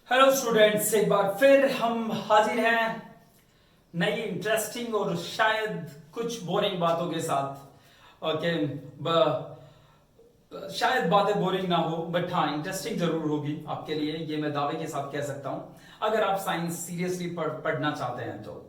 Hello students, एक बार फिर हम हाजिर हैं नई इंटरेस्टिंग और शायद कुछ बोरिंग बातों के साथ। ओके, शायद बातें बोरिंग ना हो बट हाँ इंटरेस्टिंग जरूर होगी आपके लिए, ये मैं दावे के साथ कह सकता हूं अगर आप साइंस सीरियसली पढ़ना चाहते हैं तो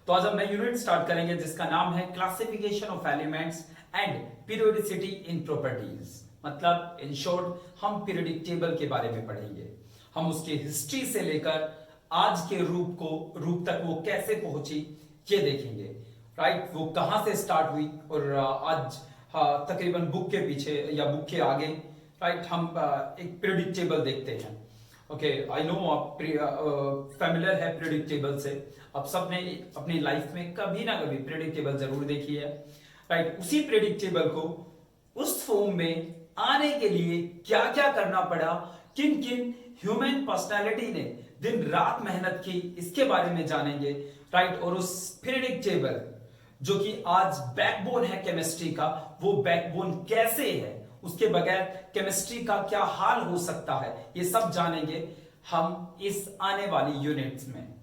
आज हम नई यूनिट स्टार्ट करेंगे जिसका नाम है classification of elements and periodicity in properties. मतलब इन शॉर्ट हम पीरियोडिक टेबल के बारे में पढ़ेंगे। हम उसकी हिस्ट्री से लेकर आज के रूप तक वो कैसे पहुंची ये देखेंगे। राइट, वो कहां से स्टार्ट हुई और आज तकरीबन बुक के पीछे या बुक के आगे राइट हम एक पीरियोडिक टेबल देखते हैं। ओके, आई नो आप फेमिलियर है पीरियोडिक टेबल से। आप सबने अपनी लाइफ में कभी ना कभी पीरियोडिक टेबल जरूर देखी है। राइट, उसी पीरियोडिक टेबल को उस फॉर्म में आने के लिए क्या क्या करना पड़ा, किन किन ह्यूमन पर्सनालिटी ने दिन रात मेहनत की, इसके बारे में जानेंगे। राइट, और उस पीरियोडिक टेबल जो कि आज बैकबोन है केमिस्ट्री का, वो बैकबोन कैसे है, उसके बगैर केमिस्ट्री का क्या हाल हो सकता है, ये सब जानेंगे हम इस आने वाली यूनिट्स में।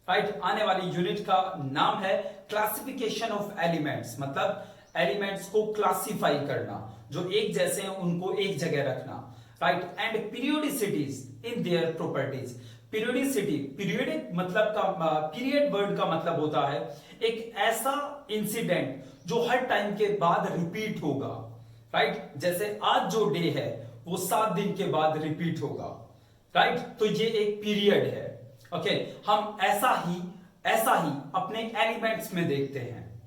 राइट, आने वाली यूनिट का नाम है क्लासिफिकेशन ऑफ एलिमेंट्स। मतलब एलिमेंट्स को क्लासिफाई करना, जो एक जैसे हैं उनको एक जगह रखना। Right, and periodicities in their properties. Periodicity, periodic मतलब का पीरियड वर्ड का मतलब होता है एक ऐसा इंसिडेंट जो हर टाइम के बाद रिपीट होगा। राइट, जैसे आज जो डे है वो 7 दिन के बाद रिपीट होगा। राइट, तो ये एक पीरियड है। ओके, हम ऐसा ही अपने एलिमेंट्स में देखते हैं।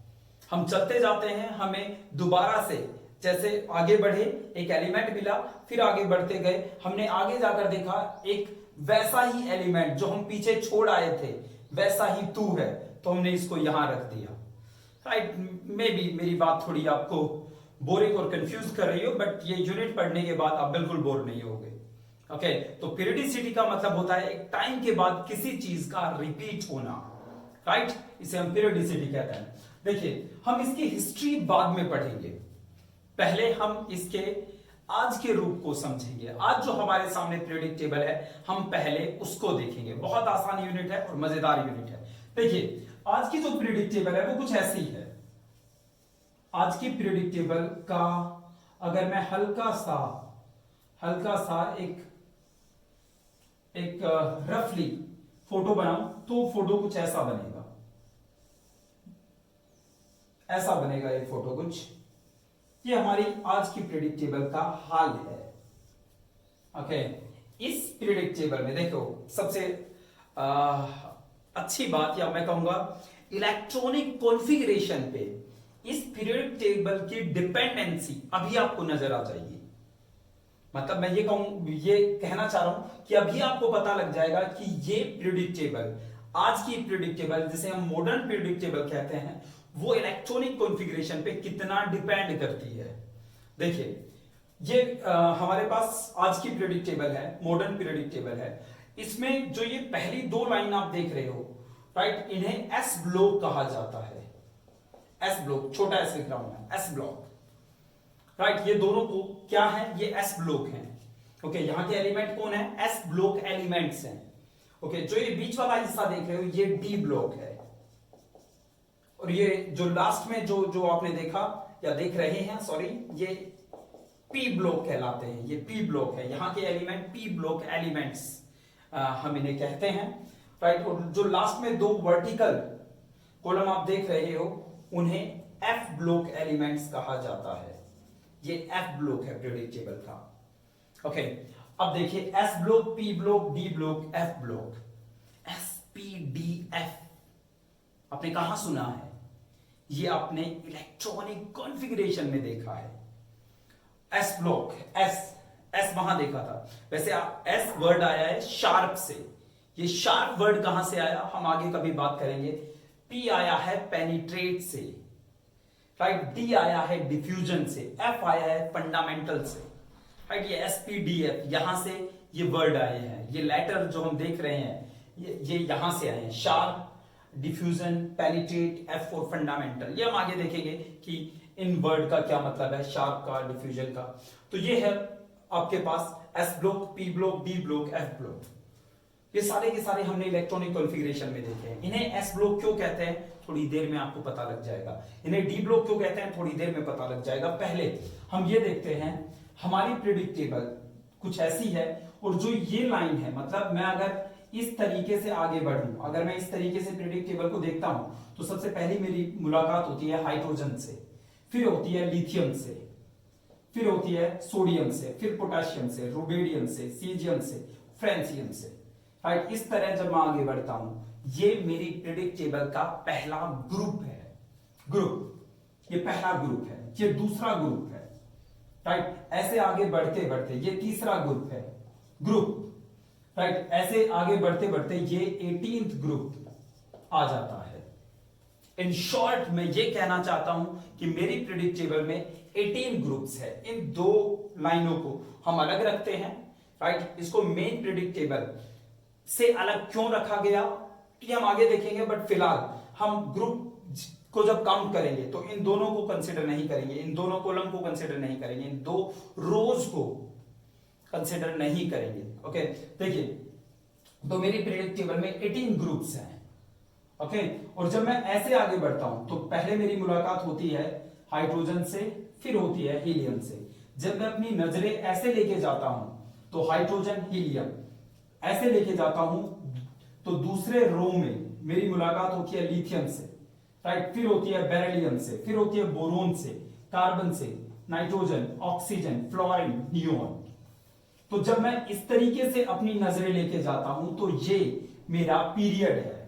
हम चलते जाते हैं, हमें दोबारा से जैसे आगे बढ़े, एक एलिमेंट मिला, फिर आगे बढ़ते गए, हमने आगे जाकर देखा एक वैसा ही एलिमेंट जो हम पीछे छोड़ आए थे वैसा ही तू है, तो हमने इसको यहां रख दिया। राइट, मे बी मेरी बात थोड़ी आपको बोरिंग और कंफ्यूज कर रही हो, बट ये यूनिट पढ़ने के बाद आप बिल्कुल बोर नहीं होगे। ओके, तो पीरियडिसिटी का मतलब होता है एक टाइम के बाद किसी चीज का रिपीट होना। राइट, इसे हम पीरियडिसिटी कहते हैं। देखिए, हम इसकी हिस्ट्री बाद में पढ़ेंगे, पहले हम इसके आज के रूप को समझेंगे। आज जो हमारे सामने पीरियोडिक टेबल है हम पहले उसको देखेंगे। बहुत आसान यूनिट है और मजेदार यूनिट है। देखिए, आज की जो पीरियोडिक टेबल है वो कुछ ऐसी है। आज की पीरियोडिक टेबल का अगर मैं हल्का सा एक रफली फोटो बनाऊं तो फोटो कुछ ऐसा बनेगा। ऐसा बनेगा ये फोटो कुछ। ये हमारी आज की पीरियोडिक टेबल का हाल है। ओके, इस पीरियोडिक टेबल में देखो सबसे अच्छी बात, या मैं कहूंगा इलेक्ट्रॉनिक कॉन्फ़िगरेशन पे इस पीरियोडिक टेबल की डिपेंडेंसी अभी आपको नजर आ जाएगी। मतलब मैं ये कहना चाह रहा हूं कि अभी आपको पता लग जाएगा कि ये पीरियोडिक टेबल, आज की पीरियोडिक टेबल जिसे हम मॉडर्न पीरियोडिक टेबल कहते हैं, वो इलेक्ट्रॉनिक कॉन्फ़िगरेशन पे कितना डिपेंड करती है। देखिए, ये हमारे पास आज की पीरियोडिक टेबल है, मॉडर्न पीरियोडिक टेबल है। इसमें जो ये पहली 2 लाइन आप देख रहे हो, राइट, इन्हें एस ब्लॉक कहा जाता है। एस ब्लॉक, छोटा एस लिख रहा हूं मैं, एस ब्लॉक। राइट, ये दोनों को क्या है, ये एस ब्लॉक हैं। ओके, यहां के एलिमेंट कौन है, एस ब्लॉक एलिमेंट्स हैं। ओके, जो ये बीच वाला हिस्सा देख रहे हो ये डी ब्लॉक है, और ये जो लास्ट में जो आपने देखा या देख रहे हैं, सॉरी, ये पी ब्लॉक कहलाते हैं। ये पी ब्लॉक है, यहां के एलिमेंट पी ब्लॉक एलिमेंट्स हम इन्हें कहते हैं। राइट, और जो लास्ट में 2 वर्टिकल कॉलम आप देख रहे हो उन्हें एफ ब्लॉक एलिमेंट्स कहा जाता है। ये एफ ब्लॉक है पीरियोडिक टेबल का। ओके, अब देखिए, S block, P block, D block, F block, S P D F आपने कहां सुना है? ये आपने इलेक्ट्रॉनिक कॉन्फ़िगरेशन में देखा है। एस ब्लॉक, एस वहां देखा था। वैसे एस वर्ड आया है शार्प से। ये शार्प वर्ड कहां से आया हम आगे कभी बात करेंगे। पी आया है पेनिट्रेट से। राइट, डी आया है डिफ्यूजन से, एफ आया है फंडामेंटल से। राइट, ये एस पी डी एफ यहां से ये वर्ड आए हैं। ये लेटर जो हम देख रहे हैं ये यहां से आए हैं। Sharp, diffusion, penetrate, F for fundamental. ये हम आगे देखेंगे कि इन वर्ड का क्या मतलब है, शार्प का, डिफ्यूजन का। तो ये है आपके पास S block, P block, D block, F block. ये सारे के सारे हमने इलेक्ट्रॉनिक कॉन्फ़िगरेशन में देखे हैं। इन्हें एस ब्लॉक क्यों कहते हैं, थोड़ी देर में आपको पता लग जाएगा। इन्हें डी ब्लॉक क्यों कहते हैं, थोड़ी देर में पता लग जाएगा। पहले हम ये देखते हैं, हमारी प्रेडिक्ट टेबल कुछ ऐसी है, और जो ये लाइन है, मतलब मैं अगर इस तरीके से आगे बढ़ूं, अगर मैं इस तरीके से प्रेडिक्ट टेबल को देखता हूं, तो सबसे पहली मेरी मुलाकात होती है हाइड्रोजन से, फिर होती है लिथियम से, फिर होती है सोडियम से, फिर पोटेशियम से, रुबेडियम से, सीजियम से, फ्रेंसियम से, राइट। इस तरह जब मैं आगे बढ़ता हूं, ये मेरी प्रेडिक्ट टेबल का पहला ग्रुप है। ग्रुप, ये पहला ग्रुप है, ये दूसरा ग्रुप है, राइट। ऐसे आगे बढ़ते बढ़ते ये तीसरा ग्रुप है, ग्रुप, राइट। ऐसे आगे बढ़ते बढ़ते ये 18th ग्रुप आ जाता है। इन शॉर्ट मैं ये कहना चाहता हूं कि मेरी प्रेडिक्ट टेबल में 18 ग्रुप्स है। इन दो लाइनों को हम अलग रखते हैं, राइट। इसको मेन प्रेडिक्ट टेबल से अलग क्यों रखा गया, कि हम आगे देखेंगे, बट फिलहाल हम ग्रुप को जब काउंट करेंगे तो इन दोनों को कंसिडर नहीं करेंगे, इन दोनों कॉलम को कंसिडर नहीं करेंगे, इन दो रोज को कंसिडर नहीं करेंगे। ओके, देखिए, तो मेरी प्रेडिक्ट टेबल में 18 ग्रुप्स हैं। ओके, और जब मैं ऐसे आगे बढ़ता हूं तो पहले मेरी मुलाकात होती है हाइड्रोजन से, फिर होती है हीलियम से। जब मैं अपनी नजरें ऐसे लेके जाता हूं तो हाइड्रोजन, हीलियम, ऐसे लेके जाता हूं तो दूसरे रो में मेरी मुलाकात होती है लिथियम से, राइट। फिर होती है बेरिलियम से, फिर होती है बोरोन से, कार्बन से, नाइट्रोजन, ऑक्सीजन, फ्लोरीन, नियोन। तो जब मैं इस तरीके से अपनी नजरें लेके जाता हूं तो ये मेरा पीरियड है,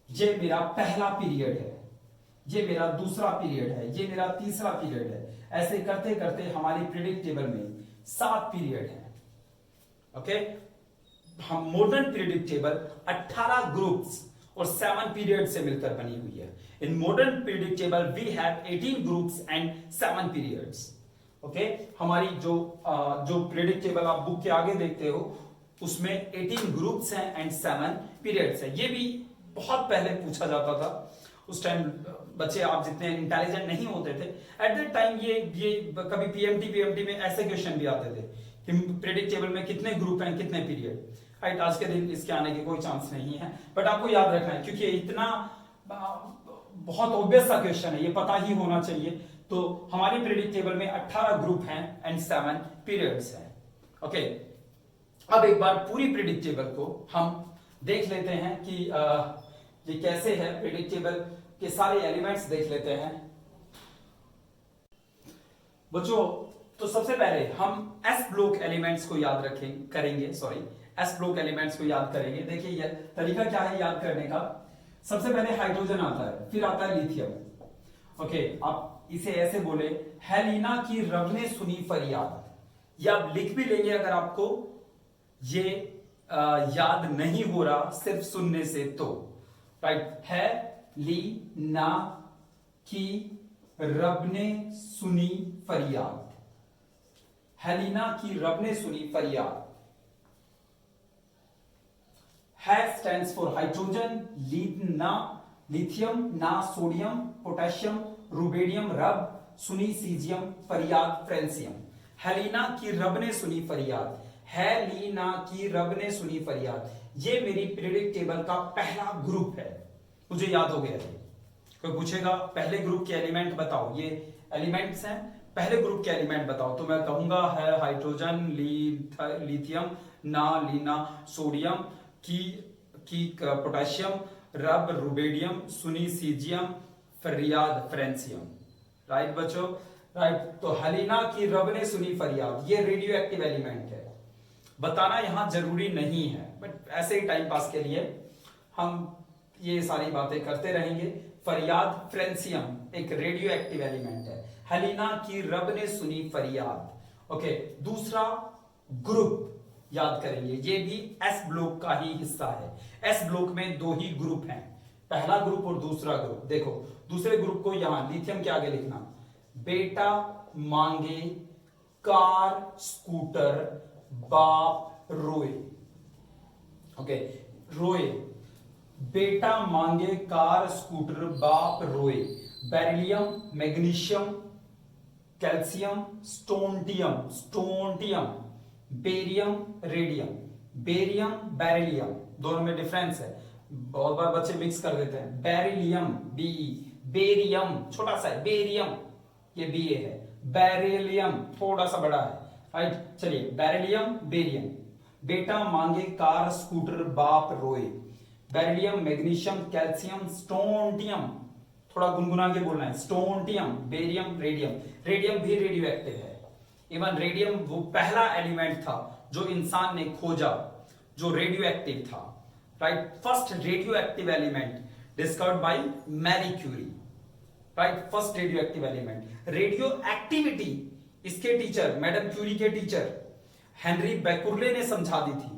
ये मेरा पहला पीरियड है, ये मेरा दूसरा पीरियड है, ये मेरा तीसरा पीरियड है। ऐसे करते करते हमारी प्रेडिक्ट टेबल में 7 पीरियड है। ओके, हम मॉडर्न प्रेडिक्ट टेबल 18 ग्रुप्स और 7 पीरियड से मिलकर बनी हुई है। In modern predict table we have 18 groups and 7 periods. Okay, हमारी जो प्रेडिक्ट टेबल आप बुक के आगे देखते हो उसमें 18 ग्रुप्स हैं एंड 7 पीरियड्स हैं। ये भी बहुत पहले पूछा जाता था, उस टाइम बच्चे आप जितने इंटेलिजेंट नहीं होते थे एट दैट टाइम, ये कभी पीएमटी में ऐसे क्वेश्चन भी आते थे कि प्रेडिक्ट टेबल में कितने ग्रुप हैं, कितने पीरियड, राइट। आज के दिन इसके आने की कोई चांस नहीं है, बट आपको याद रखना है क्योंकि इतना बहुत ऑब्वियस सा क्वेश्चन है, ये पता ही होना चाहिए। तो हमारी प्रेडिक्ट टेबल में 18 ग्रुप हैं एंड 7 पीरियड्स हैं। ओके, अब एक बार पूरी प्रेडिक्ट टेबल को हम देख लेते हैं कि ये कैसे है। प्रेडिक्ट टेबल के सारे एलिमेंट्स देख लेते हैं बच्चों। तो सबसे पहले हम एस ब्लॉक एलिमेंट्स को याद करेंगे। एस ब्लॉक एलिमेंट्स को याद करेंगे। देखिए ये तरीका क्या है याद करने का। सबसे पहले हाइड्रोजन आता है, फिर आता है लिथियम। ओके, आप इसे ऐसे बोले, हेलिना की रब ने सुनी फरियाद, या आप लिख भी लेंगे अगर आपको ये याद नहीं हो रहा सिर्फ सुनने से तो, राइट। है ली ना की रब ने सुनी फरियाद, हेलिना की रब ने सुनी फरियाद। है स्टैंड्स फॉर हाइड्रोजन, लिथियम, ना सोडियम, पोटेशियम, रुबेडियम, रब, सुनी सीजियम, फरियाद, फ्रेंसियम। हेलिना की रब ने सुनी फरियाद, हेलिना की रब ने सुनी फरियाद, ये मेरी प्रेडिक्ट टेबल का पहला ग्रुप है। मुझे याद हो गया ये। कोई पूछेगा पहले ग्रुप के एलिमेंट बताओ, ये एलिमेंट्स हैं, पहले ग्रुप के एलिमेंट बताओ, तो मैं कहूंगा है हाइड्रोजन, लिथियम, ना, लीना, सोडियम, की पोटेशियम, रब, रुबेडियम, सुनी सीजियम, फरियाद, फ्रेंसियम। राइट बच्चों, राइट। तो हेलिना की रब ने सुनी फरियाद, ये रेडियो एक्टिव एलिमेंट है। बताना यहां जरूरी नहीं है, बट ऐसे ही टाइम पास के लिए हम ये सारी बातें करते रहेंगे। फरियाद, फ्रेंसियम एक रेडियो एक्टिव एलिमेंट है। हेलिना की रब ने सुनी फरियाद। ओके, दूसरा ग्रुप याद करेंगे, ये भी एस ब्लॉक का ही हिस्सा है। एस ब्लॉक में 2 ही ग्रुप हैं, पहला ग्रुप और दूसरा ग्रुप। देखो दूसरे ग्रुप को यहां लिथियम के आगे लिखना, बेटा मांगे कार स्कूटर बाप रोए। ओके, रोए, बेटा मांगे कार स्कूटर बाप रोए। Beryllium, magnesium, calcium, strontium, barium, radium, barium beryllium, दोनों में डिफरेंस है, बहुत बार बच्चे मिक्स कर देते हैं। बेरिलियम बीई, बेरियम छोटा सा है, बेरियम ये बीए है, बेरिलियम थोड़ा सा बड़ा है, राइट। चलिए बेरिलियम बेरियम। बेटा मांगे कार स्कूटर बाप रोए। बेरिलियम मैग्नीशियम कैल्शियम स्टोंटियम, थोड़ा गुनगुना के बोलना है, स्टोंटियम बेरियम रेडियम। रेडियम भी रेडियो एक्टिव है। इवन रेडियम वो पहला एलिमेंट था जो इंसान ने खोजा जो रेडियो एक्टिव था, right. First radio active element discovered by Marie Curie, right. First radio active element. Radio activity इसके टीचर, मैडम क्यूरी के टीचर हेनरी बेकुरले ने समझा दी थी,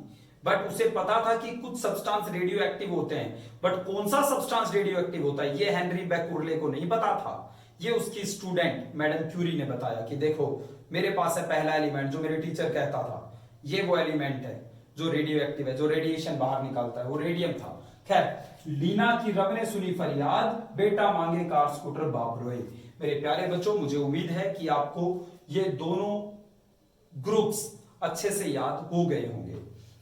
बट उसे पता था कि कुछ सब्सटेंस रेडियो एक्टिव होते हैं, बट कौन सा सब्सटेंस रेडियो एक्टिव होता है ये हेनरी बेकुरले को नहीं पता था। ये उसकी स्टूडेंट मैडम क्यूरी ने बताया कि देखो मेरे पास है पहला एलिमेंट जो मेरे टीचर कहता था, ये वो एलिमेंट है जो रेडियो एक्टिव है, जो रेडिएशन बाहर निकालता है, वो रेडियम था। खैर, लीना की रब ने सुनी फरियाद, बेटा मांगे कार स्कूटर बाप रोए। मेरे प्यारे बच्चों, मुझे उम्मीद है कि आपको ये दोनों ग्रुप्स अच्छे से याद हो गए होंगे।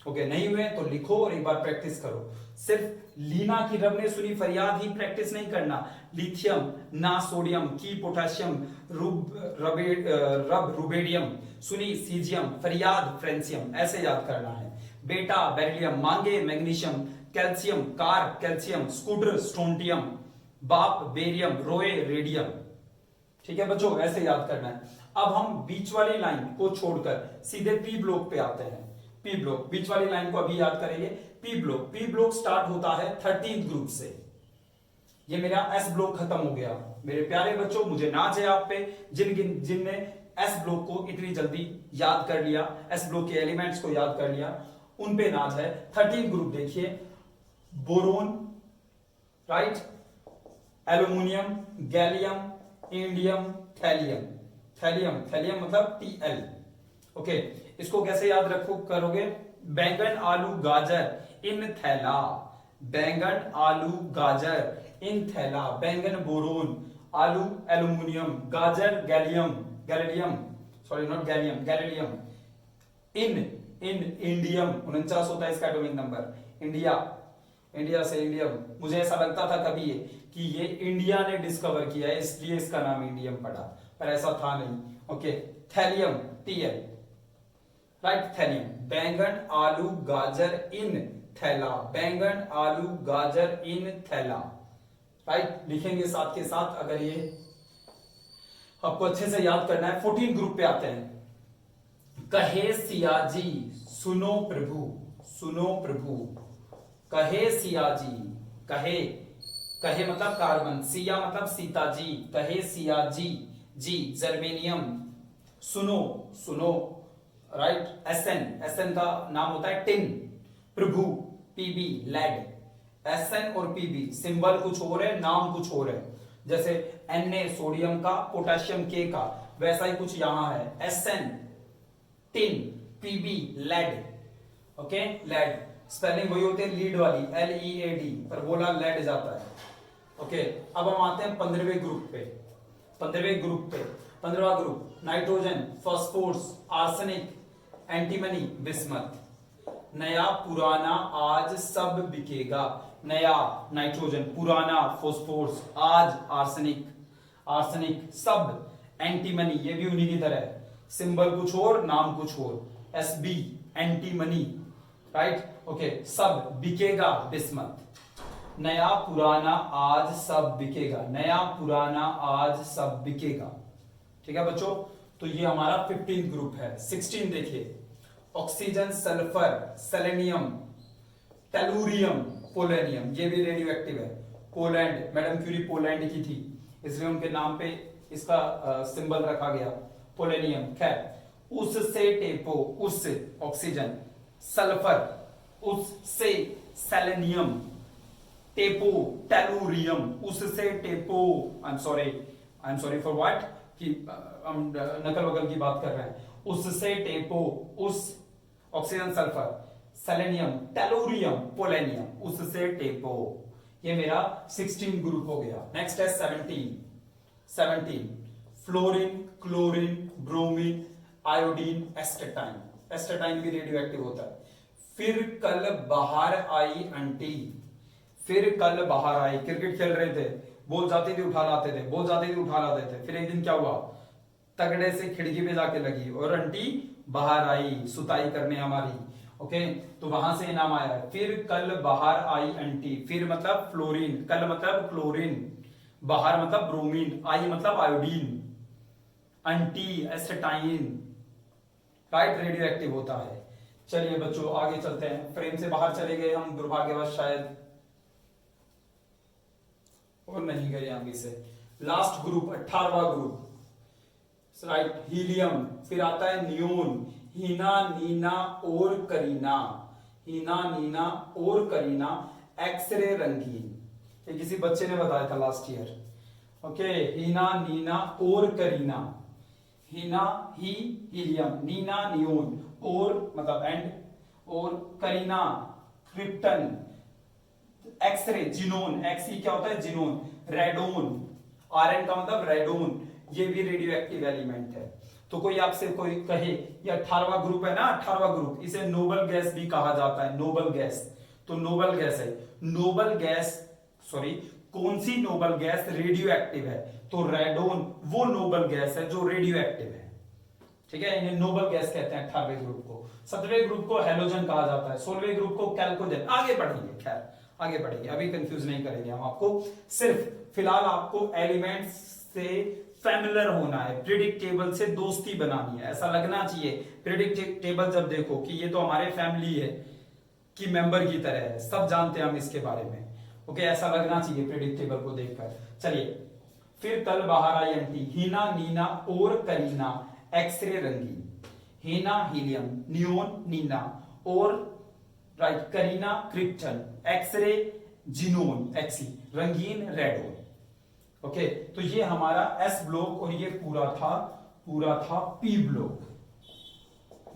ओके, नहीं हुए तो लिखो और एक बार प्रैक्टिस करो। सिर्फ लीना की रब ने सुनी फरियाद ही प्रैक्टिस नहीं करना, लिथियम ना सोडियम की पोटेशियम रब रुबेडियम सुनी सीजियम फरियाद फ्रेंसियम, ऐसे याद करना है। बेटा बेरिलियम, मांगे magnesium, calcium car calcium, scooter strontium, बाप बेरियम, रोए रेडियम। ठीक है बच्चों, ऐसे याद करना है। अब हम बीच वाली लाइन को छोड़कर सीधे पी ब्लॉक पे आते हैं। पी ब्लॉक, बीच वाली लाइन को अभी याद करेंगे। P block, P block start होता है 13th ग्रुप से। ये मेरा एस ब्लॉक खत्म हो गया। मेरे प्यारे बच्चों, मुझे नाज है आप पे जिनने एस ब्लॉक को इतनी जल्दी याद कर लिया, एस ब्लॉक के एलिमेंट्स को याद कर लिया, उन पे नाज है। 13th ग्रुप देखिए, boron, right, aluminium, gallium, indium, thallium. Thallium, thallium मतलब Tl। ओके, इसको कैसे याद रखो करोगे? बैंगन आलू गाजर इन थैला, बैंगन आलू गाजर इन थैला, बैंगन बोरोन, आलू एल्यूमिनियम, गाजर gallium, gallium sorry not gallium, gallium, in indium 49 होता है इसका एटॉमिक नंबर, इंडिया, इंडिया से इंडियम। मुझे ऐसा लगता था कभी कि ये इंडिया ने डिस्कवर किया है इसलिए इसका नाम इंडियम पड़ा, पर ऐसा था नहीं। Okay, thallium Tl, right, thallium. बैंगन आलू गाजर इन थैला, बैंगन आलू गाजर इन थैला, राइट। लिखेंगे साथ के साथ, अगर ये आपको अच्छे से याद करना है। 14 ग्रुप पे आते हैं। कहे सियाजी सुनो प्रभु, सुनो प्रभु, कहे सियाजी, कहे, कहे मतलब कार्बन, सिया मतलब सीता जी, कहे सियाजी जी, जर्मेनियम, सुनो, सुनो, राइट, एसएन, एसएन का नाम होता है टिन, प्रभु, पीबी लेड। एसएन और पीबी सिंबल कुछ और है, नाम कुछ और है। जैसे Na सोडियम का, पोटेशियम के का, वैसा ही कुछ यहां है। SN tin, PB lead. Okay, lead spelling वही होती है लीड वाली, LEAD, पर बोला लेड जाता है। ओके, अब हम आते हैं 15वें ग्रुप पे। 15वें ग्रुप पे, 15वां group, nitrogen, phosphorus, arsenic, antimony, bismuth. नया पुराना आज सब बिकेगा, नया नाइट्रोजन, पुराना फास्फोरस, आज आर्सेनिक, आर्सेनिक, सब एंटीमनी, ये भी उन्हीं की तरह है, सिंबल कुछ और नाम कुछ और, SB एंटीमनी, राइट। ओके, सब बिकेगा, बिस्मथ। नया पुराना आज सब बिकेगा, नया पुराना आज सब बिकेगा। ठीक है बच्चों, तो ये हमारा 15th ग्रुप है। 16 देखिए, oxygen, sulphur, selenium, tellurium, polonium, ये भी रेडियो एक्टिव है। पोलैंड, मैडम क्यूरी पोलैंड की थी इसलिए उनके नाम पे इसका सिंबल रखा गया, पोलेनियम। खैर, उससे टेपो, उससे ऑक्सीजन, सल्फर, उससे सेलेनियम, टेपो टेलुरियम, उससे टेपो, I am sorry for what, कि हम नकल वकल की बात कर रहे हैं। उससे टेपो, उस oxygen, sulphur, selenium, tellurium, polonium, उससे टेपो। ये मेरा 16 ग्रुप हो गया। नेक्स्ट है 17 fluorine, chlorine, bromine, iodine, astatine. Astatine भी रेडियो एक्टिव होता है। फिर कल बाहर आई आंटी, फिर कल बाहर आई। क्रिकेट खेल रहे थे, बॉल जाती थी उठा लाते थे, बॉल जाती थी उठा लाते थे। फिर एक दिन क्या हुआ, तगड़े से खिड़की पे जाके लगी और आंटी बाहर आई सुताई करने हमारी। ओके, तो वहां से इनाम आया। फिर कल बाहर आई आंटी, फिर मतलब फ्लोरीन, कल मतलब क्लोरीन, बाहर मतलब ब्रोमीन, आई मतलब iodine, astatine, right, radioactive होता है। चलिए बच्चों आगे चलते हैं। फ्रेम से बाहर चले गए हम दुर्भाग्यवश शायद, और नहीं गए आगे से। लास्ट ग्रुप 18वां ग्रुप, राइट, हीलियम। फिर आता है नियोन, हीना, नीना और करीना, हीना, नीना और करीना, एक्सरे रंगीन। ये किसी बच्चे ने बताया था last year. Okay, Heena, Neena और करीना, हीना ही हीलियम, नीना नियोन, और मतलब एंड, और करीना क्रिप्टन, एक्सरे जीनोन, एक्सी क्या होता है जीनोन, रेडोन, आरएन का मतलब रेडोन, ये भी रेडियो एक्टिव एलिमेंट है। तो कोई आपसे कोई कहे ये 18वां ग्रुप है ना, 18वां ग्रुप, इसे नोबल गैस भी कहा जाता है, नोबल गैस। तो नोबल गैस है, नोबल गैस, सॉरी, कौन सी नोबल गैस रेडियो एक्टिव है? तो रेडोन वो नोबल गैस है जो रेडियो एक्टिव है। ठीक है, इन्हें नोबल गैस कहते हैं 18वें ग्रुप को। 17वें ग्रुप को हेलोजन कहा जाता है, 16वें ग्रुप को कैल्कोजन। आगे बढ़ेंगे, खैर आगे बढ़ेंगे, अभी कंफ्यूज नहीं करेंगे हम आपको। सिर्फ फिलहाल आपको एलिमेंट्स से फैमिलियर होना है, प्रिडिक्टेबल से दोस्ती बनानी है, ऐसा लगना चाहिए। प्रिडिक्टेबल जब देखो कि ये तो हमारे फैमिली है कि मेंबर की तरह है, सब जानते हैं हम इसके बारे में। ओके, ऐसा लगना चाहिए प्रिडिक्टेबल को देखकर। चलिए, फिर कल बाहर आई आंटी, हीना, नीना और करीना, एक्सरे रंगीन, हीना हीलियम, नियोन नीना, और right Kareena krypton, x ray xenon, एक्सी, रंगीन रेडोन। ओके, तो ये हमारा एस ब्लॉक और ये पूरा था पी ब्लॉक,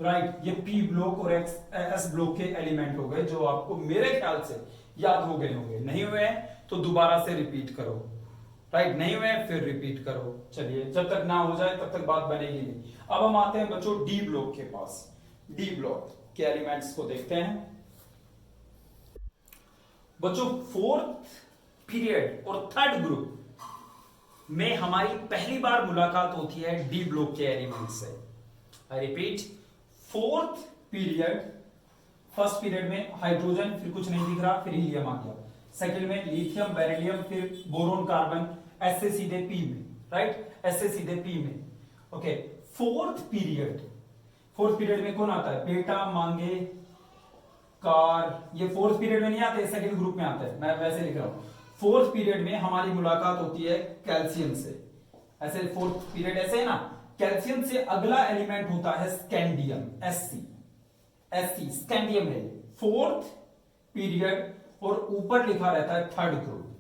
राइट। ये पी ब्लॉक और एस ब्लॉक के एलिमेंट हो गए जो आपको मेरे ख्याल से याद हो गए होंगे। नहीं हुए तो दोबारा से रिपीट करो, राइट, नहीं हुए फिर रिपीट करो। चलिए, जब तक ना हो जाए तब तक बात बनेगी नहीं। अब हम आते हैं बच्चों डी ब्लॉक के पास। डी ब्लॉक के एलिमेंट्स को देखते हैं बच्चों। फोर्थ पीरियड और थर्ड ग्रुप में हमारी पहली बार मुलाकात होती है डी ब्लॉक के एलिमेंट से। I repeat, fourth period, first period में हाइड्रोजन, फिर कुछ नहीं दिख रहा, फिर हीलियम आ गया। सेकंड में लिथियम, बेरिलियम, फिर बोरोन, कार्बन, एस से सीधे पी में, राइट, एस से सीधे पी में। ओके, फोर्थ पीरियड में कौन आता है? बेटा, मांगे, कार, ये फोर्थ पीरियड में नहीं आते, सेकंड ग्रुप में आता है, मैं वैसे लिख रहा हूं। फोर्थ पीरियड में हमारी मुलाकात होती है कैल्शियम से। ऐसे फोर्थ पीरियड ऐसे है ना, कैल्शियम से अगला एलिमेंट होता है स्कैंडियम, एससी स्कैंडियम है फोर्थ पीरियड, और ऊपर लिखा रहता है थर्ड ग्रुप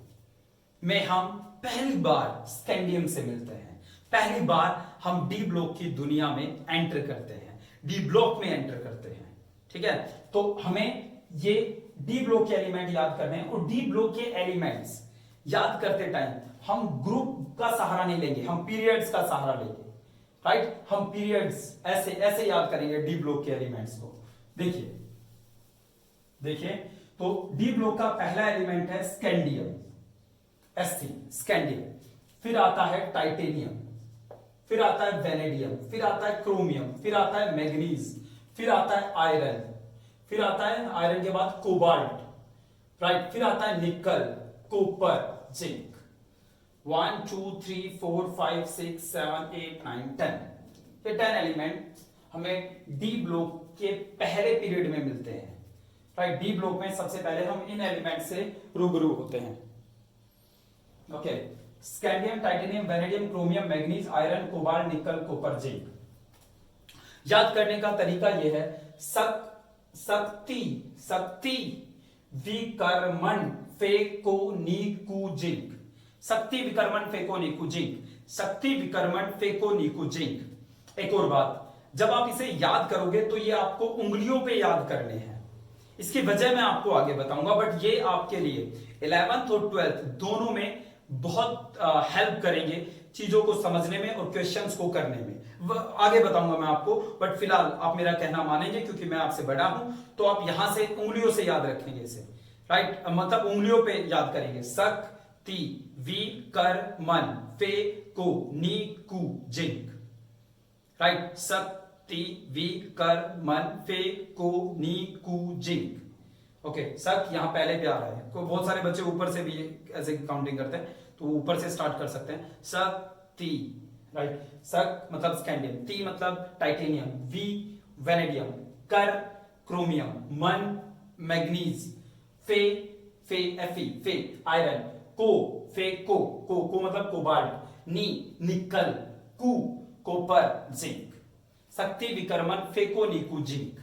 में हम पहली बार स्कैंडियम से मिलते हैं। पहली बार हम डी ब्लॉक की दुनिया में एंटर करते हैं, डी ब्लॉक में एंटर करते हैं। ठीक है, तो हमें ये डी ब्लॉक के एलिमेंट याद करने हैं, और डी ब्लॉक के एलिमेंट्स याद करते टाइम हम ग्रुप का सहारा नहीं लेंगे, हम पीरियड्स का सहारा लेंगे, राइट। हम पीरियड्स ऐसे ऐसे याद करेंगे डी ब्लॉक के एलिमेंट्स को। देखिए, तो डी ब्लॉक का पहला एलिमेंट है स्कैंडियम, एससी स्कैंडियम, फिर आता है टाइटेनियम, फिर आता है वेनेडियम, फिर आता है क्रोमियम, फिर आता है मैग्नीज, फिर आता है आयरन, फिर आता है आयरन के बाद कोबाल्ट, राइट, फिर आता है निकल, कॉपर, जिंक। 1 2 3 4 5 6 7 8 9 10, ये 10 एलिमेंट हमें डी ब्लॉक के पहले पीरियड में मिलते हैं, राइट। डी ब्लॉक में सबसे पहले हम इन एलिमेंट से रूबरू होते हैं। Okay, scandium, titanium, vanadium, chromium, manganese, iron, cobalt, निकल, कॉपर, जिंक। याद करने का तरीका यह है, शक्ति विकर्मण फेकोनिकु जिंक, शक्ति विकर्मण फेकोनिकु जिंक, शक्ति विकर्मण फेकोनिकु जिंक। एक और बात, जब आप इसे याद करोगे तो ये आपको उंगलियों पे याद करने हैं, इसकी वजह मैं आपको आगे बताऊंगा, बट ये आपके लिए 11th और 12th दोनों में बहुत हेल्प करेंगे चीजों को समझने में और क्वेश्चंस को करने में। आगे बताऊंगा मैं आपको, बट फिलहाल आप मेरा कहना मानेंगे क्योंकि मैं आपसे बड़ा हूं, तो आप यहां से उंगलियों से याद रखेंगे इसे, राइट, मतलब उंगलियों पे याद करेंगे। सक ती वी कर मन फे को नी कु जिंक, राइट, सक ती वी कर मन फे को नी कु जिंक। ओके, सक यहाँ पहले पे आ रहा है, बहुत सारे बच्चे ऊपर से भी ऐसे काउंटिंग करते हैं, तो ऊपर से स्टार्ट कर सकते हैं। सक ती, राइट, सक मतलब स्कैंडियम, ती मतलब टाइटेनियम, वी वेनेडियम, कर क्रोमियम, मन मैग्नीज, फे फे एफी फे आयरन, को फे को मतलब कोबाल्ट, नी निकल, कु कॉपर जिंक। शक्ति विकर्मन फेको निकू जिंक।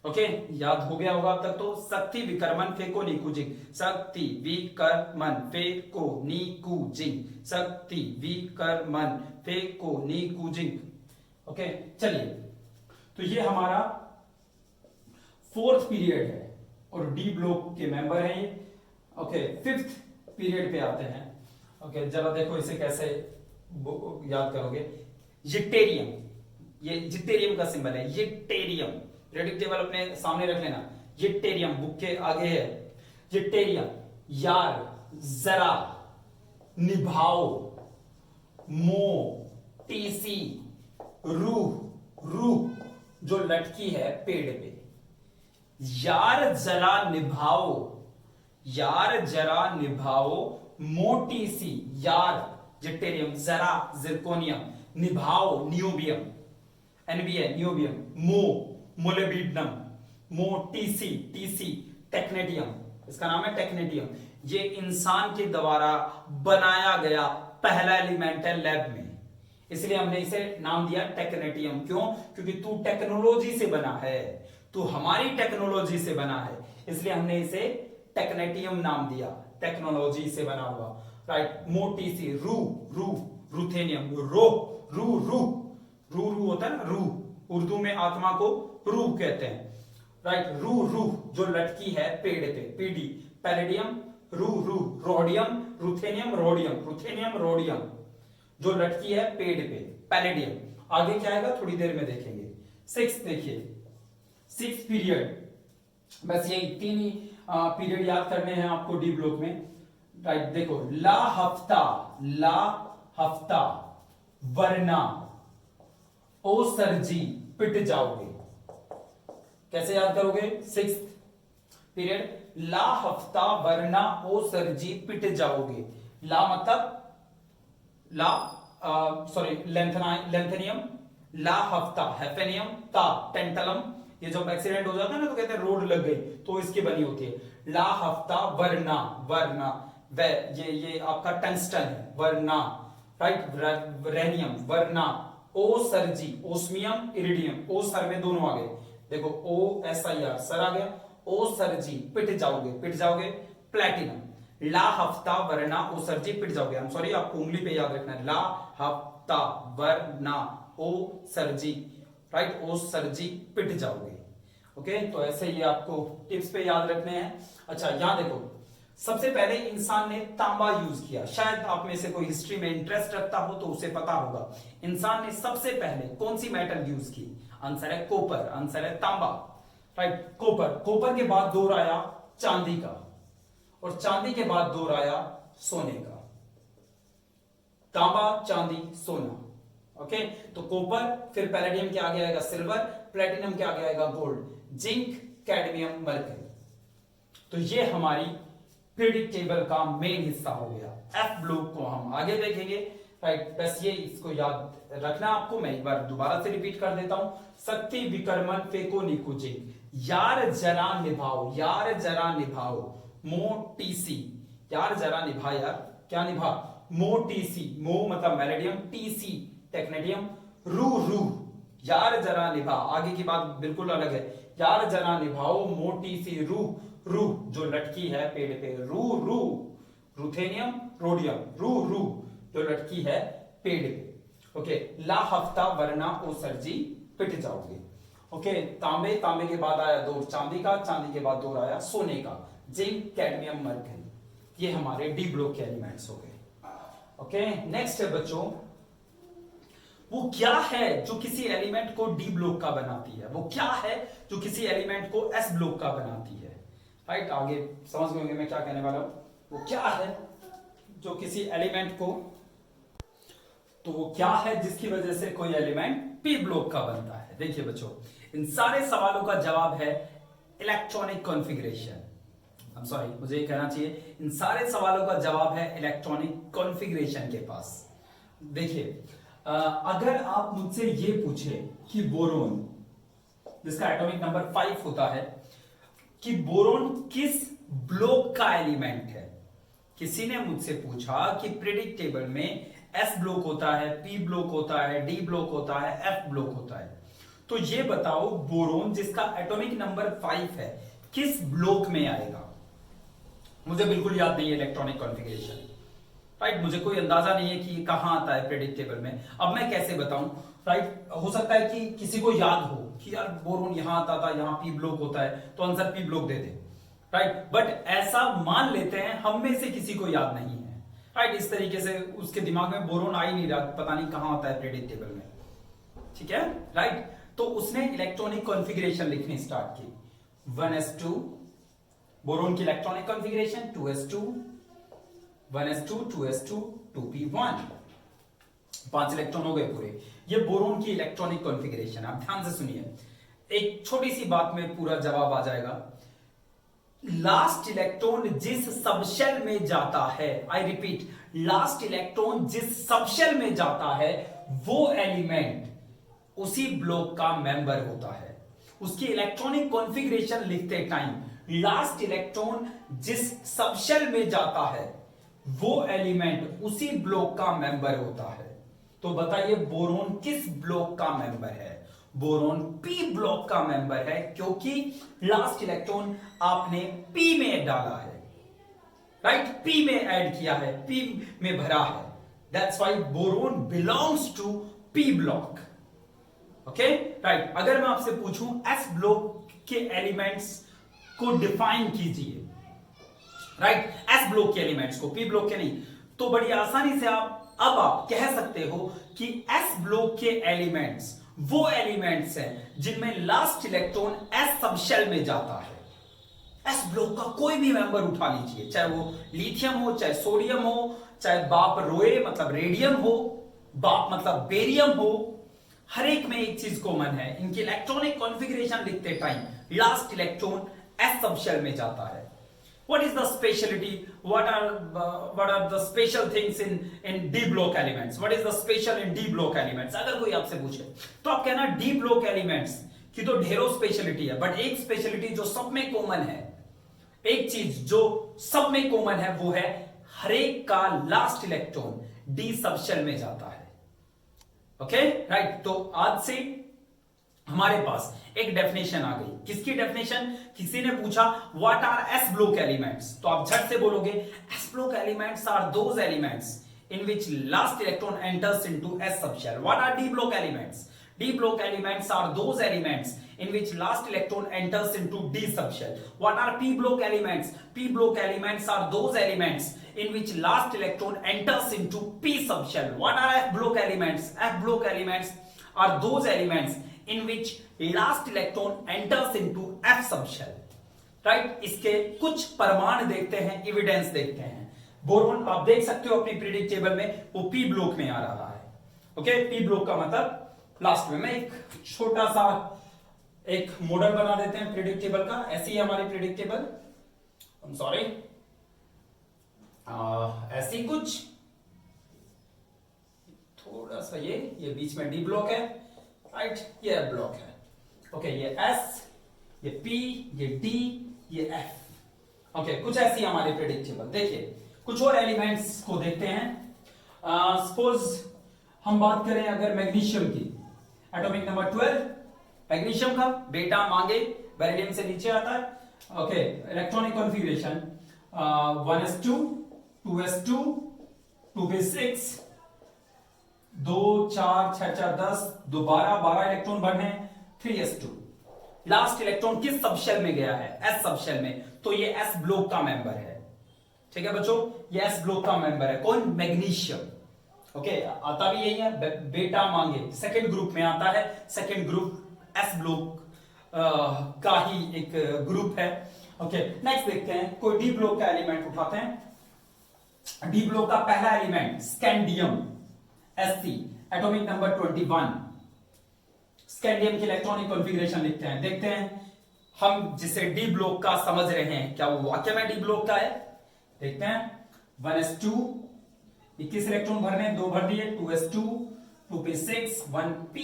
ओके, याद हो गया होगा अब तक तो। शक्ति विकर्मन फेको निकू जिंक, शक्ति विकर्मन फेको निकू जिंक, शक्ति विकर्मन फेको निकू जिंक। ओके, चलिए, तो ये हमारा 4th पीरियड है और डी ब्लॉक के मेंबर हैं ये। ओके, 5th पीरियड पे आते हैं। ओके, जरा देखो इसे कैसे याद करोगे। जिटेरियम, ये जिटेरियम का सिंबल है, जिटेरियम, रेडिक टेबल अपने सामने रख लेना। जिटेरियम बुक के आगे है। जिटेरियम, यार, जरा, निभाओ, मो, टीसी, रूह, रूह जो लटकी है पेड़ पे। यार जरा निभाओ, यार जरा निभाओ, मोटी सी, यार जिटेरियम, जरा जिरकोनियम, निभाओ नियोबियम, एनबीए नियोबियम, मो मोलिब्डेनम, मो टीसी टीसी टेक्नेटियम, इसका नाम है टेक्नेटियम। ये इंसान के द्वारा बनाया गया पहला एलिमेंट है लैब में, इसलिए हमने इसे नाम दिया टेक्नेटियम। क्यों? क्योंकि तू टेक्नोलॉजी से बना है, तू हमारी टेक्नोलॉजी से बना है, इसलिए हमने इसे टेक्नेटियम नाम दिया, टेक्नोलॉजी से बना हुआ, राइट। मोटी सी, रू रू रूथेनियम, रो रू रू रू रू होता है ना, रू, उर्दू में आत्मा को रूह कहते हैं, राइट। रू रूह जो लटकी है पेड़ पे, पीडी, पैलेडियम, रू रू, rhodium, ruthenium, rhodium, ruthenium, rhodium जो लटकी है पेड़ पे, पैलेडियम। आगे क्या आएगा थोड़ी देर में देखेंगे। 6th देखिए, 6th पीरियड, बस यही 3 ही पीरियड याद करने हैं आपको डी ब्लॉक में, राइट। देखो, ला हफ्ता, ला हफ्ता, वरना ओ सरजी पिट जाओगे। कैसे याद करोगे? 6th पीरियड, ला हफ्ता वरना ओ सरजी पिट जाओगे। ला मतलब ला, सॉरी, लेंथेनियम, ला हफ्ता हेफेनियम, ता टेंटलम, ये जब एक्सीडेंट हो जाता है ना तो कहते हैं रोड लग गई, तो इसकी बनी होती है। ला हफ्ता वरना, वरना वे, ये आपका टंगस्टन है, वरना, राइट, रेनियम, वरना ओ सरजी, ओस्मियम, इरिडियम, ओ सर में दोनों आ गए, देखो O S I R, sir आ गया, ओ सरजी पिट जाओगे, पिट जाओगे, प्लेटिनम। ला हफ्ता वरना ओ सरजी पिट जाओगे, आई एम सॉरी, आपको उंगली पे याद रखना है, ला हफ्ता वरना ओ सरजी, राइट, ओ सरजी पिट जाओगे। ओके, तो ऐसे ही आपको टिप्स पे याद रखने हैं। अच्छा, यहां देखो, सबसे पहले इंसान ने तांबा यूज किया। शायद आप में से कोई हिस्ट्री में इंटरेस्ट रखता हो तो उसे पता होगा, इंसान ने सबसे पहले कौन सी मेटल यूज की? आंसर है कॉपर, आंसर है तांबा, राइट, कॉपर। कॉपर के बाद दौर आया चांदी का, और चांदी के बाद दौर आया सोने का। तांबा, चांदी, सोना। ओके, तो कॉपर, फिर पैलेडियम के आगे आएगा सिल्वर, प्लेटिनम के आगे आएगा गोल्ड, जिंक, कैडमियम, मरकरी। तो ये हमारी पीरियडिक टेबल का मेन हिस्सा हो गया। एफ ब्लॉक को हम आगे देखेंगे, राइट। बस ये इसको याद रखना आपको, मैं एक बार दोबारा से रिपीट कर देता हूं। शक्ति विकर्मन फेको निकू जिंक, यार जरा निभाओ, यार जरा निभाओ, मोटीसी, यार जरा निभा, यार क्या निभा, मोटीसी, मो मतलब मैलेडियम, टीसी टेक्नेडियम, रू रू, यार जरा निभा, आगे की बात बिल्कुल अलग है, यार जरा निभाओ, मोटी सी रूह, रूह जो लटकी है पेड़ पे, रू रू, रूथेनियम, रोडियम, रू रू जो लटकी है पेड़ पे। ओके, ला हफ्ता वरना ओ सरजी पिट जाओगे। ओके, तांबे, तांबे के बाद आया दौर चांदी का, चांदी के बाद दौर आया सोने का, जिंक, कैडमियम, मरकरी। ये हमारे डी ब्लॉक के एलिमेंट्स हो गए। ओके, नेक्स्ट है बच्चों, वो क्या है जो किसी एलिमेंट को डी ब्लॉक का बनाती है, वो क्या है जो किसी एलिमेंट को एस ब्लॉक का बनाती है। राइट, आगे समझ गए मैं क्या कहने वाला हूं। वो क्या है जो किसी एलिमेंट को, तो वो क्या है जिसकी वजह से कोई एलिमेंट पी ब्लॉक का बनता है। देखिए बच्चों, इन सारे सवालों का जवाब है इलेक्ट्रॉनिक कॉन्फ़िगरेशन। I'm sorry, मुझे ये कहना चाहिए, इन सारे सवालों का जवाब है इलेक्ट्रॉनिक कॉन्फ़िगरेशन के पास। देखिए, अगर आप मुझसे ये पूछे कि बोरोन, जिसका एटॉमिक नंबर 5 होता है, कि बोरोन किस ब्लॉक का एलिमेंट है। किसी ने मुझसे पूछा कि पीरियोडिक टेबल में एस ब्लॉक होता है, पी ब्लॉक होता है, डी ब्लॉक होता है, एफ ब्लॉक होता है, तो ये बताओ बोरोन जिसका एटॉमिक नंबर 5 है किस ब्लॉक में आएगा। मुझे बिल्कुल याद नहीं है इलेक्ट्रॉनिक कॉन्फ़िगरेशन। राइट, मुझे कोई अंदाजा नहीं है कि कहां आता है पीरियोडिक टेबल में। अब मैं कैसे बताऊं। राइट, हो सकता है कि किसी को याद हो कि यार बोरोन यहां आता था, यहां पी ब्लॉक होता है, तो answer P block they they. Right, but ऐसा मान लेते हैं हम में से किसी को याद नहीं है। राइट, इस तरीके से उसके दिमाग में बोरोन आ ही नहीं रहा, पता नहीं कहां आता है पीरियोडिक टेबल में। ठीक है, राइट, तो उसने इलेक्ट्रॉनिक कॉन्फ़िगरेशन लिखनी स्टार्ट की। 1s2 बोरोन की electronic configuration, 2s2 1s2 2s2 2p1, 5 electron हो गए पूरे। ये बोरोन की इलेक्ट्रॉनिक कॉन्फ़िगरेशन। आप ध्यान से सुनिए, एक छोटी सी बात में पूरा जवाब आ जाएगा। लास्ट इलेक्ट्रॉन जिस सबशेल में जाता है, आई रिपीट, लास्ट इलेक्ट्रॉन जिस सबशेल में जाता है वो एलिमेंट उसी ब्लॉक का मेंबर होता है। उसकी इलेक्ट्रॉनिक कॉन्फ़िगरेशन लिखते टाइम लास्ट इलेक्ट्रॉन जिस सबशेल में जाता है वो एलिमेंट उसी ब्लॉक का मेंबर होता है। तो बताइए बोरोन किस ब्लॉक का मेंबर है। बोरोन पी ब्लॉक का मेंबर है, क्योंकि लास्ट इलेक्ट्रॉन आपने पी में डाला है। राइट, पी में ऐड किया है, पी में भरा है। That's why boron belongs to P block. Okay, right, अगर मैं आपसे पूछूं एस ब्लॉक के एलिमेंट्स को डिफाइन कीजिए। राइट, एस ब्लॉक के एलिमेंट्स को, पी ब्लॉक के नहीं, तो बड़ी आसानी से आप कह सकते हो कि एस ब्लॉक के एलिमेंट्स वो एलिमेंट्स हैं जिनमें लास्ट इलेक्ट्रॉन एस सबशेल में जाता है। एस ब्लॉक का कोई भी मेंबर उठा लीजिए, चाहे वो लिथियम हो, चाहे सोडियम हो, चाहे बाप रोए मतलब रेडियम हो, बाप मतलब बेरियम हो, हर एक में एक चीज कॉमन है, इनकी इलेक्ट्रॉनिक कॉन्फ़िगरेशन लिखते time last electron S subshell में जाता है। What is the specialty? What are the special things in D block elements? What is the special in D block elements? अगर कोई आपसे पूछे तो आप कहना D block elements की तो ढेरों स्पेशलिटी है, बट एक स्पेशलिटी जो सब में कॉमन है, एक चीज जो सब में कॉमन है वो है हर एक का लास्ट इलेक्ट्रॉन D सबशेल में जाता है। ओके, राइट, तो आज से हमारे पास एक डेफिनेशन आ गई। किसकी डेफिनेशन? किसी ने पूछा what are S block elements, तो आप झट से बोलोगे S block elements are those elements in which last electron enters into S subshell. What are D block elements? D block elements are those elements in which last electron enters into D subshell. What are p block elements? P block elements are those elements in which last electron enters into p subshell. What are f block elements? F block elements are those elements in which last electron enters into f subshell. Right, इसके कुछ प्रमाण देखते हैं, evidence देखते हैं। Boron आप देख सकते हो अपनी पीरियोडिक टेबल में वो पी ब्लॉक में आ रहा है। ओके, पी ब्लॉक का मतलब लास्ट में। मैं एक छोटा सा एक मॉडल बना देते हैं पीरियोडिक टेबल का। ऐसी है हमारी पीरियोडिक टेबल, I'm sorry, ऐसी कुछ थोड़ा सा ये बीच में डी ब्लॉक है, राइट, ये एफ ब्लॉक है। ओके, ये एस, ये पी, ये डी, ये एफ। ओके, कुछ ऐसी हमारी पीरियोडिक टेबल। देखिए कुछ और एलिमेंट्स को देखते हैं। सपोज हम बात करें अगर मैग्नीशियम की, एटॉमिक नंबर 12 मैग्नीशियम का, बेटा मांगे बेरिलियम से नीचे आता है। Okay, electronic configuration 1s2 2s2 2p6 2 4 6 4 10 2 12 electron बने, 3s2। लास्ट इलेक्ट्रॉन किस सबशेल में गया है? एस सबशेल में, तो ये एस ब्लॉक का मेंबर है। ठीक है बच्चों, ये एस ब्लॉक का मेंबर है। कौन? मैग्नीशियम। ओके, आता भी यही है, बेटा मांगे सेकेंड ग्रुप में आता है। सेकेंड ग्रुप एस ब्लॉक का ही एक ग्रुप है। ओके, नेक्स्ट देखते हैं, कोई डी ब्लॉक का एलिमेंट उठाते हैं। डी ब्लॉक का पहला element scandium, Sc, atomic number 21। Scandium की इलेक्ट्रॉनिक कॉन्फ़िगरेशन लिखते हैं, देखते हैं हम जिसे डी ब्लॉक का समझ रहे हैं क्या वो वाकई में डी ब्लॉक का है। देखते हैं, 1s2, 21 इलेक्ट्रॉन भरने, 2 भर दिए, 2s2, 2p6, 1p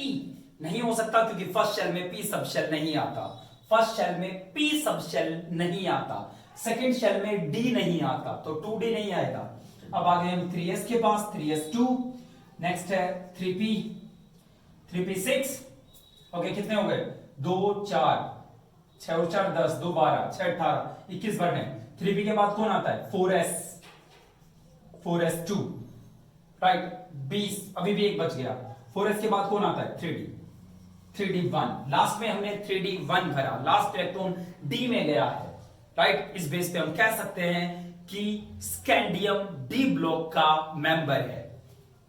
नहीं हो सकता क्योंकि फर्स्ट शेल में p सब शेल नहीं आता। फर्स्ट शेल में p सब शेल नहीं आता, सेकेंड शेल में d नहीं आता, तो 2d नहीं आएगा। अब आ गए हम 3s के पास, 3s2, नेक्स्ट है 3p, 3p6। ओके, कितने हो गए? 2 4, 6 और 4 10, 2 12, 6 18, 21 भरने। 3p के बाद कौन आता है? 4s2, राइट, 20, अभी भी एक बच गया। 4s के बाद कौन आता है? 3d1। लास्ट में हमने 3d1 भरा, लास्ट इलेक्ट्रॉन d में गया है, राइट। इस बेस पे हम कह सकते हैं कि स्कैंडियम डी ब्लॉक का मेंबर है,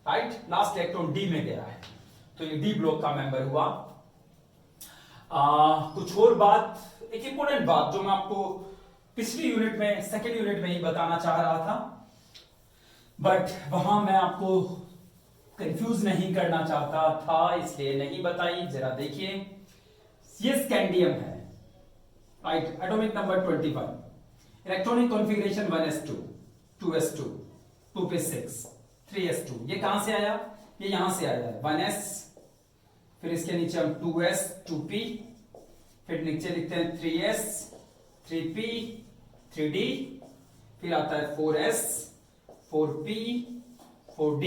राइट। लास्ट इलेक्ट्रॉन d में गया है, तो ये डी ब्लॉक का मेंबर हुआ। कुछ और बात, एक इंपॉर्टेंट बात जो मैं आपको पिछली यूनिट में, सेकेंड यूनिट में ही बताना चाह रहा था, बट वहां मैं आपको कंफ्यूज नहीं करना चाहता था, इसलिए नहीं बताई। जरा देखिए, ये स्कैंडियम है, right, atomic number 21, electronic configuration 1s2, 2s2, 2p6, 3s2। ये कहां से आया? ये यहां से आया है, 1s, फिर इसके नीचे हम 2s, 2p, फिर नीचे लिखते हैं 3s, 3p, 3d, फिर आता है 4s, 4p, 4d,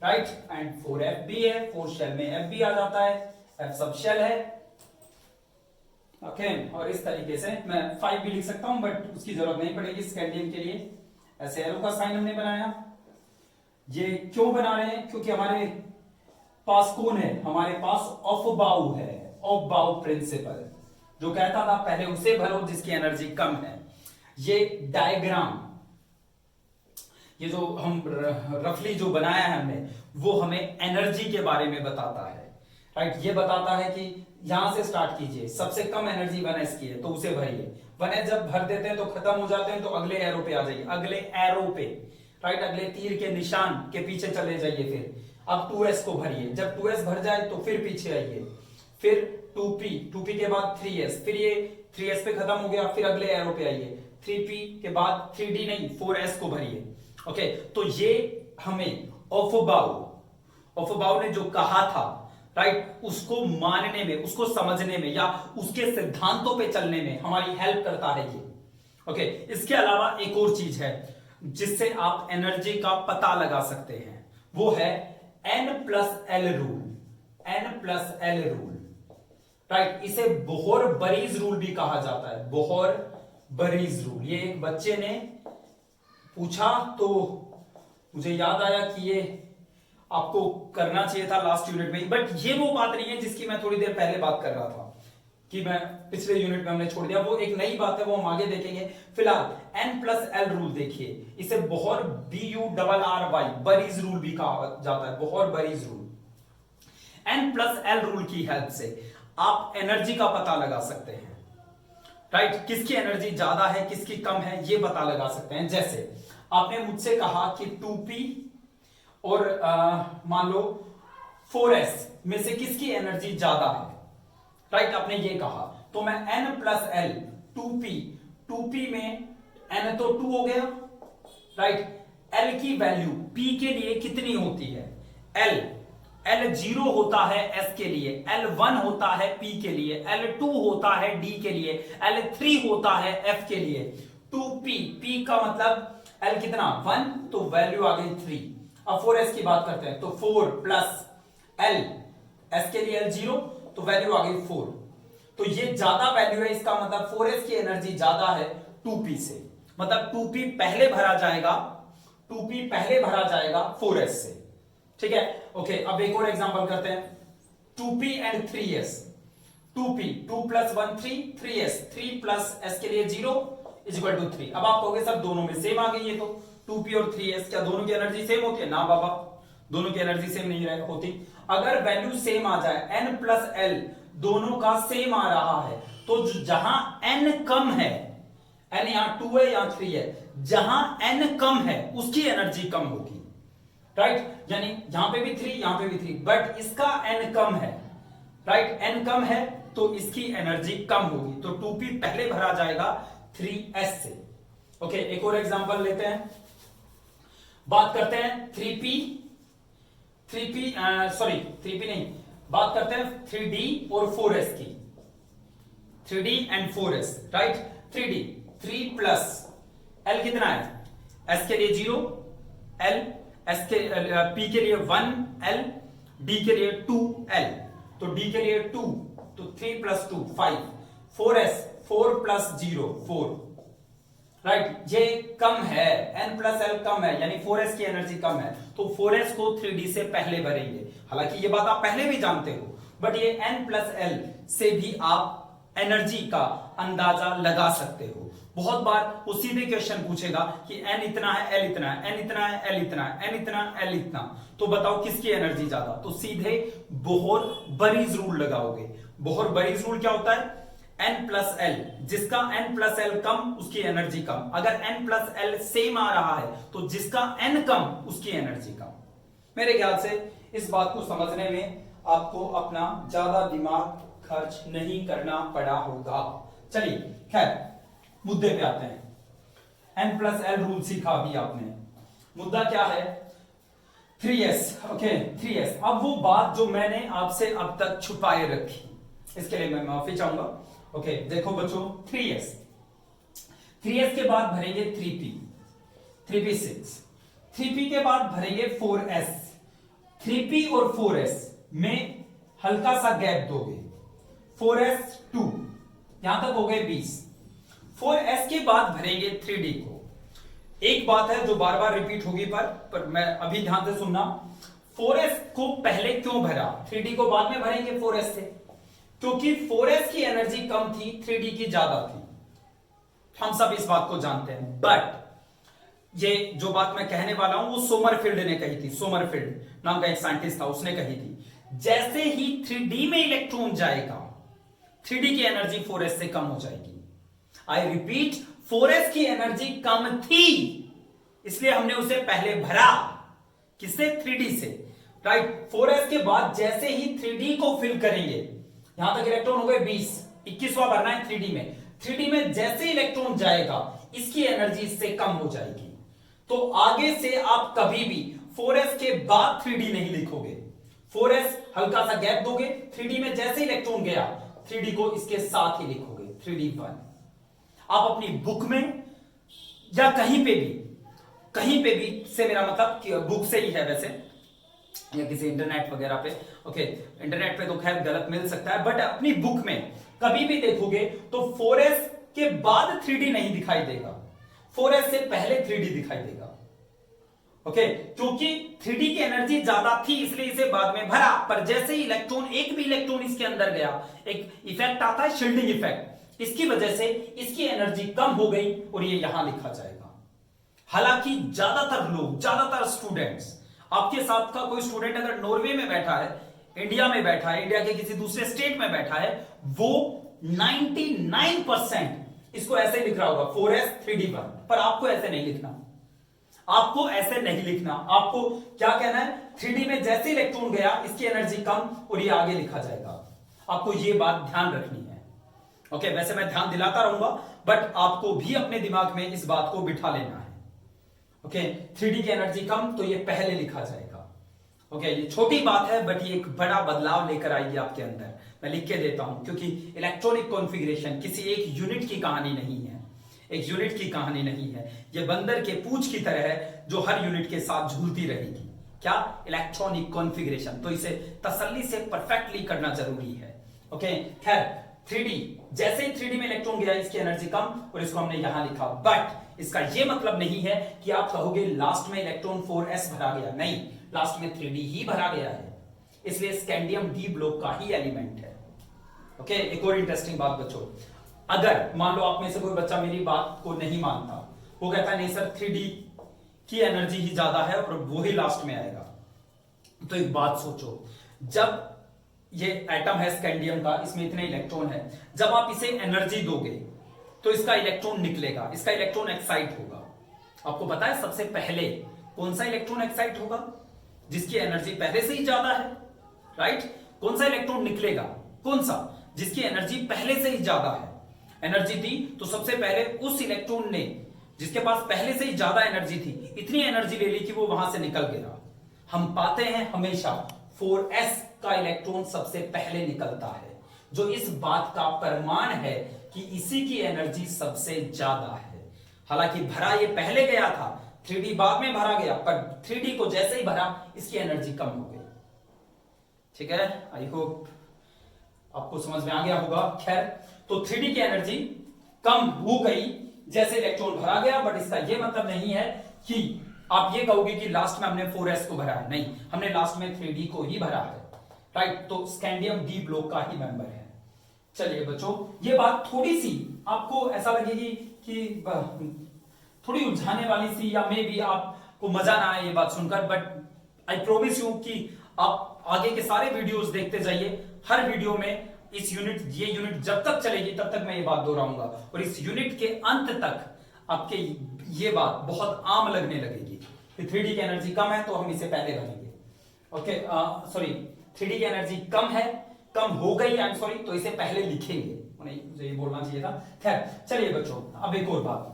right, and 4f भी है, 4 शेल में f भी आ जाता है, f सब शेल है। ओके, और इस तरीके से मैं 5 भी लिख सकता हूं, बट उसकी जरूरत नहीं पड़ेगी स्कैंडियम के लिए। ऐसे एरो का साइन हमने बनाया। ये क्यों बना रहे हैं? क्योंकि हमारे पास कौन है? हमारे पास ऑफ-बाउ है, ऑफ-बाउ प्रिंसिपल, जो कहता था पहले उसे भरो जिसकी एनर्जी कम है। ये डायग्राम, ये जो हम रफली जो बनाया है हमने, वो हमें एनर्जी के बारे में बताता है, राइट। ये बताता है कि यहां से स्टार्ट कीजिए, सबसे कम एनर्जी 1s की है तो उसे भरिए। 1s जब भर देते हैं तो खत्म हो जाते हैं, तो अगले एरो पे आ जाइए, अगले एरो पे, राइट, अगले तीर के निशान के पीछे चले जाइए। फिर अब 2s को भरिए, जब 2s भर जाए तो फिर पीछे आइए, फिर 2p के बाद 3s, फिर ये 3s पे खत्म हो गया, फिर अगले एरो पे आइए, 3p के बाद 3d नहीं 4s को भरिए। ओके, तो ये हमें ऑफ-बाउ ने जो कहा था, राइट, उसको मानने में, उसको समझने में, या उसके सिद्धांतों पे चलने में हमारी हेल्प करता है ये। ओके, इसके अलावा एक और चीज है जिससे आप एनर्जी का पता लगा सकते हैं, वो है N+L rule. N+L rule, right, इसे बोहर-बरीज रूल भी कहा जाता है, बोहर-बरीज रूल। ये एक बच्चे ने पूछा तो मुझे याद आया कि ये आपको करना चाहिए था लास्ट यूनिट में, बट ये वो बात नहीं है जिसकी मैं थोड़ी देर पहले बात कर रहा था कि मैं पिछले यूनिट में हमने छोड़ दिया। वो एक नई बात है, वो हम आगे देखेंगे। फिलहाल N+L रूल देखिए, इसे बोहर BURRY बरीज रूल भी कहा जाता है, बोहर-बरीज रूल। N+L रूल की हेल्प से आप एनर्जी का पता लगा सकते हैं, राइट। किसकी एनर्जी ज्यादा है, किसकी कम है, ये पता लगा सकते हैं। जैसे आपने मुझसे कहा कि 2p और मान लो 4s में से किसकी एनर्जी ज्यादा है, राइट, आपने ये कहा, तो मैं N+L 2p में n तो 2 हो गया, राइट। L की वैल्यू p के लिए कितनी होती है? L 0 होता है s के लिए, L1 होता है p के लिए, L2 होता है d के लिए, L3 होता है f के लिए। 2p, p का मतलब L कितना? 1, तो वैल्यू आ गई 3। अब 4s की बात करते हैं, तो 4 प्लस L, s के लिए L 0, तो वैल्यू आ गई 4। तो ये ज्यादा वैल्यू है, इसका मतलब 4s की एनर्जी ज्यादा है 2p से, मतलब 2p पहले भरा जाएगा, 2p पहले भरा जाएगा 4s से, ठीक है। ओके, अब एक और एग्जांपल करते हैं, 2p and 3s। 2p 2 + 1 3, 3s 3 plus s के लिए 0, इज इक्वल टू 3। अब आप कहोगे सर दोनों में सेम आ गई है तो 2p और 3s, क्या दोनों की एनर्जी सेम होती है? ना बाबा, दोनों की एनर्जी सेम नहीं होती। अगर वैल्यू सेम आ जाए, n प्लस l दोनों का सेम आ रहा है, तो जहां n कम है, n यहां 2 है यहां 3 है, जहां n कम है उसकी एनर्जी कम होगी, राइट? यानी यहां पे भी 3 यहां पे भी 3, बट इसका n कम है, राइट? n कम है तो इसकी एनर्जी कम होगी, तो 2p पहले भरा जाएगा 3s से। ओके, एक और एग्जांपल लेते हैं, बात करते हैं 3p नहीं, बात करते हैं 3d और 4s की, 3d and 4s, right? 3d 3 plus l कितना है? s के लिए 0 l, s के p के लिए 1 l, d के लिए 2 l, तो d के लिए 2, तो 3 प्लस 2 5, 4s 4 प्लस 0 4, राइट? ये कम है, n प्लस l कम है, यानी 4s की एनर्जी कम है, तो 4s को 3d से पहले भरेंगे। हालांकि ये बात आप पहले भी जानते हो, बट ये n प्लस l से भी आप एनर्जी का अंदाजा लगा सकते हो। बहुत बार वो सीधे क्वेश्चन पूछेगा कि n इतना है, l इतना है, n इतना है, l इतना है, n इतना, l इतना, तो बताओ किसकी एनर्जी ज्यादा? तो सीधे बोहर बरीज रूल लगाओगे। बोहर बरीज रूल क्या होता है? n प्लस l, जिसका n प्लस l कम उसकी एनर्जी कम। अगर n प्लस l सेम आ रहा है तो जिसका n कम उसकी एनर्जी कम। मेरे ख्याल से इस बात को समझने में आपको अपना ज्यादा दिमाग खर्च नहीं करना पड़ा होगा। चलिए खैर मुद्दे पे आते हैं। n प्लस l रूल सीखा अभी आपने, मुद्दा क्या है? 3s। Okay 3s। अब वो बात जो मैंने आपसे अब तक छुपाए रखी, इसके लिए मैं माफी चाहूंगा। ओके देखो बच्चों, 3s के बाद भरेंगे 3p 6, 3p के बाद भरेंगे 4s, 3p और 4s में हल्का सा गैप दोगे, 4s 2, यहां तक हो गए 20। 4s के बाद भरेंगे 3d को। एक बात है जो बार बार रिपीट होगी, पर मैं अभी ध्यान से सुनना, 4s को पहले क्यों भरा, 3d को बाद में भरेंगे 4s से? क्योंकि 4s की एनर्जी कम थी, 3d की ज्यादा थी। हम सब इस बात को जानते हैं, बट ये जो बात मैं कहने वाला हूं वो सोमरफील्ड ने कही थी। सोमरफील्ड नाम का एक साइंटिस्ट था, उसने कही थी जैसे ही 3d में इलेक्ट्रॉन जाएगा 3d की एनर्जी 4s से कम हो जाएगी। आई रिपीट, 4s की एनर्जी कम थी, इसलिए हमने उसे पहले भरा। किससे? 3d से, राइट? 4s के बाद जैसे ही 3d को फिल करेंगे, यहां तक इलेक्ट्रॉन हो गए 20, 21वां भरना है 3d में। 3d में जैसे इलेक्ट्रॉन जाएगा इसकी एनर्जी इससे कम हो जाएगी। तो आगे से आप कभी भी 4s के बाद 3d नहीं लिखोगे, 4s हल्का सा गैप दोगे, 3d में जैसे इलेक्ट्रॉन गया 3d को इसके साथ ही लिखोगे 3d1। आप अपनी बुक में या कहीं पे भी से मेरा मतलब कि बुक से ही है वैसे, या किसी इंटरनेट वगैरह पे। ओके इंटरनेट पे तो खैर गलत मिल सकता है, बट अपनी बुक में कभी भी देखोगे तो 4s के बाद 3d नहीं दिखाई देगा, 4s से पहले 3d दिखाई देगा। ओके क्योंकि 3d की एनर्जी ज्यादा थी इसलिए इसे बाद में भरा, पर जैसे ही इलेक्ट्रॉन, एक भी इलेक्ट्रॉन इसके अंदर गया, एक इफेक्ट आता है शील्डिंग इफेक्ट, इसकी वजह से इसकी एनर्जी कम हो गई और ये यहां लिखा जाएगा। हालांकि ज्यादातर स्टूडेंट्स, आपके साथ का कोई स्टूडेंट अगर नॉर्वे में बैठा है, इंडिया में बैठा है, इंडिया के किसी दूसरे स्टेट में बैठा है, वो 99% इसको ऐसे लिख रहा होगा 4s 3d1, पर आपको ऐसे नहीं लिखना। आपको ऐसे नहीं लिखना, आपको क्या कहना है? 3d में जैसे इलेक्ट्रॉन गया इसकी एनर्जी कम और ये आगे लिखा जाएगा। आपको ये बात ध्यान रखनी है। ओके वैसे मैं ध्यान दिलाता रहूंगा, बट आपको भी अपने दिमाग में इस बात को बिठा लेना है। ओके 3d की एनर्जी कम तो ये पहले लिखा जाएगा। ओके ये छोटी बात है, बट ये एक बड़ा बदलाव लेकर आएगी आपके अंदर। मैं लिख के देता हूं, क्योंकि इलेक्ट्रॉनिक कॉन्फ़िगरेशन किसी एक यूनिट की कहानी नहीं है, एक यूनिट की कहानी नहीं है। ये बंदर के पूंछ की तरह है जो हर यूनिट के साथ झूलती रहेगी। क्या? Electronic configuration. तो इसे तसल्ली से परफेक्टली करना जरूरी है। ओके खैर 3d, जैसे ही 3d में इलेक्ट्रॉन गया इसकी एनर्जी कम और इसको हमने यहां लिखा, बट इसका यह मतलब नहीं है कि आप कहोगे लास्ट में इलेक्ट्रॉन 4s भरा गया। नहीं, लास्ट में 3d ही भरा गया है, इसलिए स्कैंडियम डी ब्लॉक का ही एलिमेंट है। ओके एक और इंटरेस्टिंग बात बच्चों, अगर मान लो आप में से कोई बच्चा मेरी बात को नहीं मानता, वो कहता है नहीं सर 3D की एनर्जी ही ज्यादा है और वो ही लास्ट में आएगा, तो एक बात सोचो, जब ये एटम है स्कैंडियम का, इसमें इतने इलेक्ट्रॉन है, जब आप इसे एनर्जी दोगे तो इसका इलेक्ट्रॉन निकलेगा, इसका इलेक्ट्रॉन एक्साइट होगा। आपको पता है सबसे पहले कौन सा इलेक्ट्रॉन एक्साइट होगा? जिसकी एनर्जी पहले से ही ज्यादा है, राइट? कौन सा इलेक्ट्रॉन निकलेगा? कौन सा? जिसकी एनर्जी पहले से ही ज्यादा है। एनर्जी दी तो सबसे पहले उस इलेक्ट्रॉन ने, जिसके पास पहले से ही ज्यादा एनर्जी थी, इतनी एनर्जी ले ली कि वो वहां से निकल गया। हम पाते हैं हमेशा 4s का इलेक्ट्रॉन सबसे पहले निकलता है, जो इस बात का प्रमाण है कि इसी की एनर्जी सबसे ज्यादा है। हालांकि भरा ये पहले गया था, 3D बाद में भरा गया, पर 3D को जैसे ही भरा इसकी एनर्जी कम हो गई। ठीक है, आई होप आपको समझ में आ गया होगा। खैर, तो 3D की एनर्जी कम हो गई जैसे इलेक्ट्रॉन भरा गया, बट इसका यह मतलब नहीं है कि आप ये कहोगे कि लास्ट में हमने 4s को भरा है। नहीं, हमने लास्ट में 3D को ही भरा है, राइट? तो स्कैंडियम डी ब्लॉक का ही मेंबर है। चलिए बच्चों, ये बात थोड़ी सी आपको ऐसा लगेगी कि थोड़ी उलझाने वाली सी, या मे भी आपको मजा ना आए ये बात सुनकर, बट आई प्रोमिस यू कि आप आगे के सारे वीडियोस देखते जाइए। हर वीडियो में ये यूनिट जब तक चलेगी तब तक मैं ये बात दोहराऊंगा, और इस यूनिट के अंत तक आपके ये बात बहुत आम लगने लगेगी कि 3D की एनर्जी कम है तो हम इसे पहले भरेंगे। ओके, सॉरी, 3D की एनर्जी कम है, कम हो गई, आई एम सॉरी, तो इसे पहले लिखेंगे। नहीं, मुझे ये बोलना चाहिए था। खैर, चलिए बच्चों, अब एक और बात,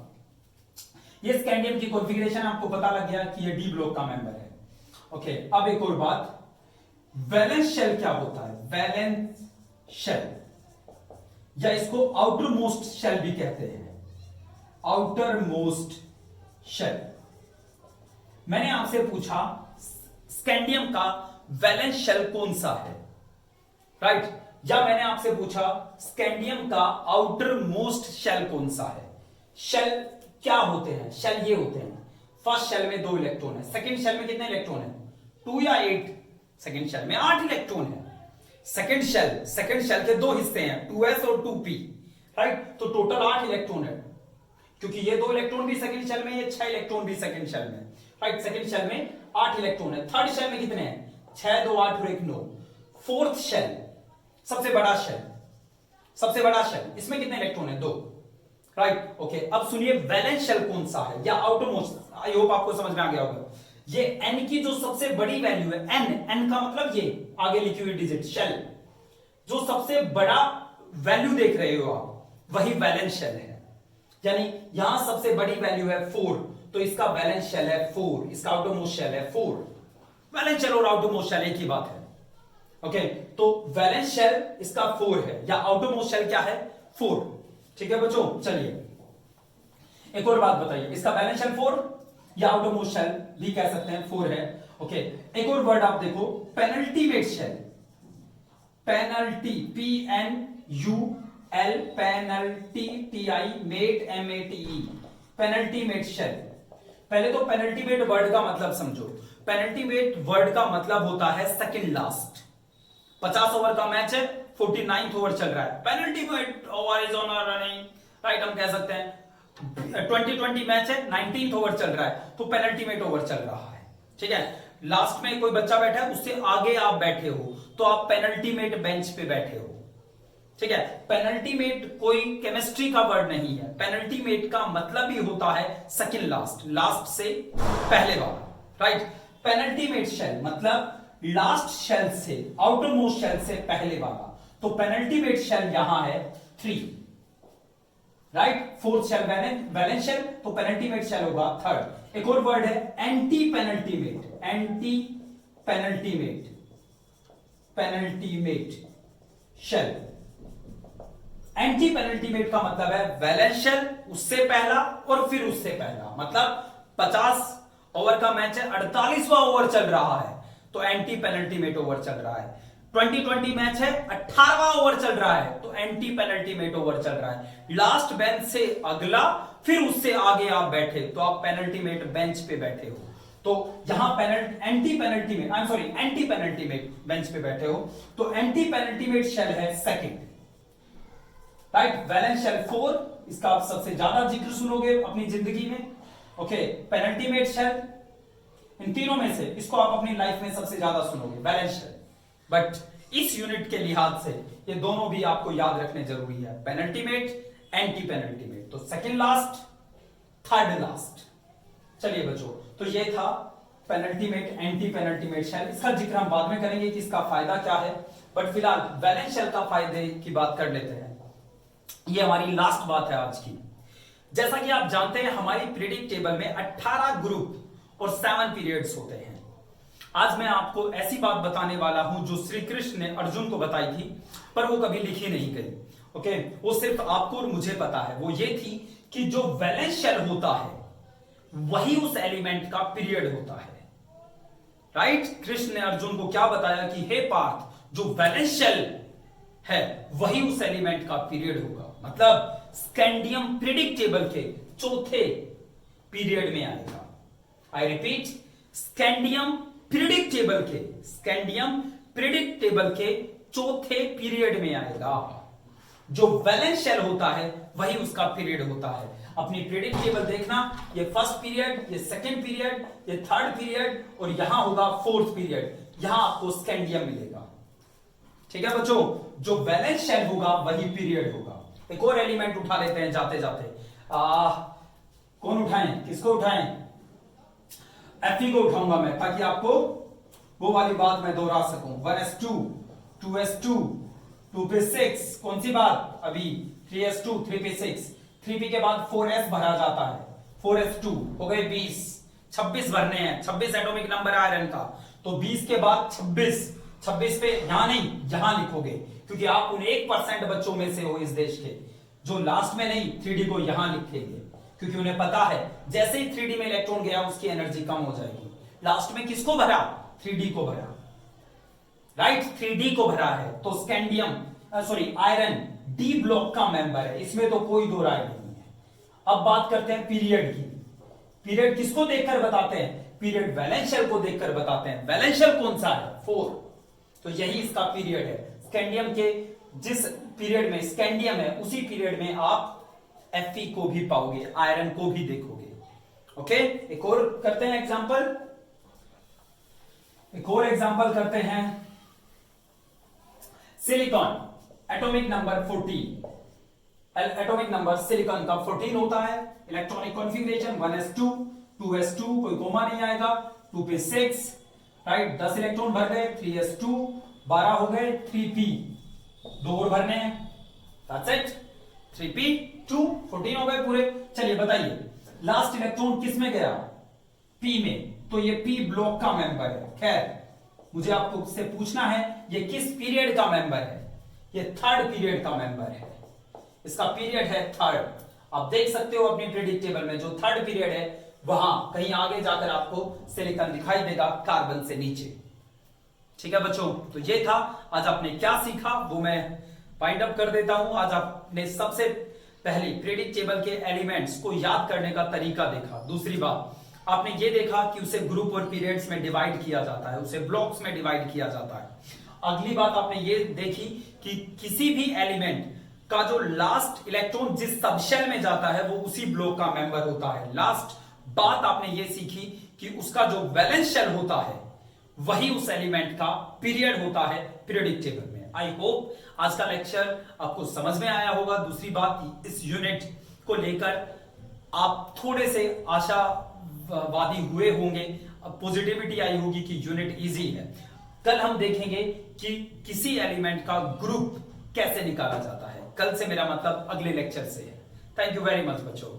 ये स्कैंडियम की कॉन्फ़िगरेशन आपको पता लग गया कि ये डी ब्लॉक का मेंबर है। ओके, अब एक और बात, वैलेंस शेल क्या होता है? वैलेंस शेल, या इसको आउटर मोस्ट शेल भी कहते हैं, आउटर मोस्ट शेल। मैंने आपसे पूछा स्कैंडियम का वैलेंस शेल कौन सा है, राइट? या मैंने आपसे पूछा स्कैंडियम का आउटर मोस्ट शेल कौन सा है। शेल क्या होते हैं? शेल ये होते हैं, फर्स्ट शेल में 2 इलेक्ट्रॉन है, सेकंड शेल में कितने इलेक्ट्रॉन है? 2 या 8? सेकंड शेल में 8 इलेक्ट्रॉन है। सेकंड शेल के 2 हिस्से हैं, 2s और 2p, राइट? तो टोटल 8 इलेक्ट्रॉन है, क्योंकि ये 2 इलेक्ट्रॉन भी सेकंड शेल में, ये 6 इलेक्ट्रॉन भी सेकंड शेल में, राइट? सेकंड शेल में 8 इलेक्ट्रॉन है। थर्ड शेल में कितने हैं? 6, 2, 8 और 1, 9। फोर्थ शेल, सबसे बड़ा शेल, इसमें कितने इलेक्ट्रॉन है? 2, राइट? ओके, अब सुनिए वैलेंस शेल कौन सा है, या आउटर मोस्ट। आई होप आपको समझ में आ गया होगा। ये n की जो सबसे बड़ी वैल्यू है, n का मतलब ये आगे लिखी हुई डिजिट, शेल, जो सबसे बड़ा वैल्यू देख रहे हो आप, वही वैलेंस शेल है। यानी यहां सबसे बड़ी वैल्यू है 4, तो इसका वैलेंस शेल है 4, इसका आउटर मोस्ट शेल है 4। वैलेंस शेल और आउटर मोस्ट शेल एक ही बात है। ओके, तो वैलेंस शेल इसका 4 है, या आउटर मोस्ट शेल क्या है? 4। ठीक है बच्चों, चलिए एक और बात बताइए, इसका वैलेंस शेल 4 या आउटर मोस्ट शेल भी कह सकते हैं 4 है। ओके, एक और वर्ड आप देखो, penultimate shell. Penalty, PNUL, penalty, TI, mate, MATE, penultimate shell. पहले तो पेनल्टीमेट वर्ड का मतलब समझो। पेनल्टीमेट वर्ड का मतलब होता है सेकंड लास्ट। 50 ओवर का मैच है, 49th ओवर चल रहा है, penultimate over is on running, right? हम कह सकते हैं 2020 मैच है, 19th ओवर चल रहा है, तो पेनल्टीमेट ओवर चल रहा है। ठीक है, लास्ट में कोई बच्चा बैठा है, उससे आगे आप बैठे हो, तो आप पेनल्टीमेट बेंच पे बैठे हो। ठीक है, पेनल्टीमेट कोई केमिस्ट्री का वर्ड नहीं है। पेनल्टीमेट का मतलब ही होता है सेकंड लास्ट, लास्ट से पहले वाला, राइट? पेनल्टीमेट शेल मतलब लास्ट शेल से, आउटर मोस्ट शेल से पहले वाला। तो पेनल्टीमेट शेल यहां है 3, right? Fourth shell valence shell, तो पेनल्टीमेट शेल होगा 3rd। एक और वर्ड है anti penultimate, anti penultimate, penultimate shell. Anti penultimate का मतलब है वैलेंस शेल, उससे पहला और फिर उससे पहला। मतलब 50 ओवर का मैच है, 48वां ओवर चल रहा है, तो एंटी पेनल्टीमेट ओवर चल रहा है। 2020 मैच है, 18वां ओवर चल रहा है, तो एंटी पेनल्टीमेट ओवर चल रहा है। लास्ट बेंच से अगला, फिर उससे आगे आप बैठे, तो आप पेनल्टीमेट बेंच पे बैठे हो। तो यहां एंटी पेनल्टीमेट बेंच पे बैठे हो, तो एंटी पेनल्टीमेट शेल है सेकंड। राइट। वैलेंस शेल 4, इसका आप सबसे ज्यादा जिक्र सुनोगे अपनी जिंदगी में। ओके, पेनल्टीमेट शेल, इन तीनों में से इसको आप अपनी लाइफ में सबसे ज्यादा सुनोगे, वैलेंस शेल। बट इस यूनिट के लिहाज से ये दोनों भी आपको याद रखने जरूरी है, पेनल्टीमेट, एंटी पेनल्टीमेट। तो सेकंड लास्ट, थर्ड लास्ट। चलिए बच्चों, तो ये था पेनल्टीमेट, एंटी पेनल्टीमेट शेल। इसका जिक्र हम बाद में करेंगे कि इसका फायदा क्या है, बट फिलहाल वैलेंस शेल का फायदे की बात कर लेते हैं। ये हमारी लास्ट बात है आज की। जैसा कि आप जानते हैं, हमारी प्रीडिक्ट टेबल में 18 ग्रुप और 7 पीरियड्स होते हैं। आज मैं आपको ऐसी बात बताने वाला हूं जो श्री कृष्ण ने अर्जुन को बताई थी, पर वो कभी लिखी नहीं गई। ओके, वो सिर्फ आपको और मुझे पता है। वो ये थी कि जो वैलेंस शेल होता है वही उस एलिमेंट का पीरियड होता है। राइट, कृष्ण ने अर्जुन को क्या बताया कि हे पार्थ, जो वैलेंस शेल है वही उस एलिमेंट का पीरियड होगा। मतलब स्कैंडियम प्रीडिक्ट टेबल के चौथे पीरियड में आएगा। I repeat, scandium predict table के चौथे पीरियड में आएगा। जो वैलेंस शेल होता है वही उसका पीरियड होता है। अपनी प्रीडिक्ट टेबल देखना, ये फर्स्ट पीरियड, ये सेकंड पीरियड, ये थर्ड पीरियड और यहां होगा फोर्थ पीरियड। यहां आपको स्कैंडियम मिलेगा। ठीक है बच्चों, जो वैलेंस शेल होगा वही पीरियड होगा। एक और एलिमेंट उठा लेते हैं जाते जाते। कौन उठाएं, किसको उठाएं? Fe को उठाऊंगा मैं, ताकि आपको वो वाली बात मैं दोहरा सकूं। 1s2, 2s2, 2p6, कौन सी बात? अभी 3s2, 3p6, 3p के बाद 4s भरा जाता है, 4s2 हो गए 20, 26 भरने हैं। 26 एटॉमिक नंबर है आयरन का, तो 20 के बाद 26 पे यहां नहीं यहां लिखोगे, क्योंकि आप उन 1% बच्चों में से हो इस देश के जो लास्ट में नहीं 3d को यहां लिखेंगे, क्योंकि उन्हें पता है जैसे ही 3d में इलेक्ट्रॉन गया उसकी एनर्जी कम हो जाएगी। लास्ट में किसको भरा? 3d को भरा। राइट, 3d को भरा है। तो स्कैंडियम आयरन डी ब्लॉक का मेंबर है, इसमें तो कोई दो राय नहीं है। अब बात करते हैं पीरियड की। पीरियड किसको देखकर बताते हैं? पीरियड वैलेंस शेल को देखकर बताते हैं। वैलेंस शेल कौन सा है? 4, तो यही इसका पीरियड है। स्कैंडियम के जिस पीरियड में स्कैंडियम है उसी पीरियड में आप Fe को भी पाओगे, आयरन को भी देखोगे। ओके, एक और करते हैं एग्जांपल, करते हैं। Silicon, atomic number 14, atomic number silicon का 14 होता है। इलेक्ट्रॉनिक कॉन्फ़िगरेशन 1s2, 2s2, कोई कोमा नहीं आएगा, 2p6, राइट, 10 इलेक्ट्रॉन भर गए, 3s2, 12 हो गए, 3p, 2 और भरने हैं, दैट्स इट, 3p2, 14 हो गए पूरे। चलिए बताइए, लास्ट इलेक्ट्रॉन किस में गया? p में, तो ये p ब्लॉक का मेंबर है। खैर, मुझे आपको से पूछना है ये किस पीरियड का मेंबर है? ये थर्ड पीरियड का मेंबर है। इसका पीरियड है थर्ड। आप देख सकते हो अपनी प्रीडिक्ट टेबल में जो थर्ड पीरियड है वहां कहीं आगे जाकर आपको सिलिकॉन दिखाई देगा कार्बन से नीचे। ठीक है बच्चों, तो ये था आज आपने क्या सीखा वो मैं फाइंड अप कर देता हूं। आज आपने सबसे पहले प्रीडिक्ट टेबल के एलिमेंट्स को याद करने का तरीका देखा। दूसरी बात, आपने ये देखा कि उसे ग्रुप और पीरियड्स में डिवाइड किया जाता है, उसे ब्लॉक्स में डिवाइड किया जाता है। अगली बात आपने ये देखी कि किसी भी एलिमेंट का जो लास्ट इलेक्ट्रॉन जिस सबशेल में जाता है वो उसी ब्लॉक का मेंबर होता है। लास्ट बात आपने ये सीखी कि उसका जो वैलेंस शेल होता है वही उस एलिमेंट का पीरियड होता है पीरियडिक टेबल में। आई होप आज का लेक्चर आपको समझ में आया होगा। दूसरी बात, इस यूनिट को लेकर आप थोड़े से आशावादी हुए होंगे, पॉजिटिविटी आई होगी कि यूनिट इजी है। कल हम देखेंगे कि किसी एलिमेंट का ग्रुप कैसे निकाला जाता है। कल से मेरा मतलब अगले लेक्चर से है। थैंक यू वेरी मच बच्चों।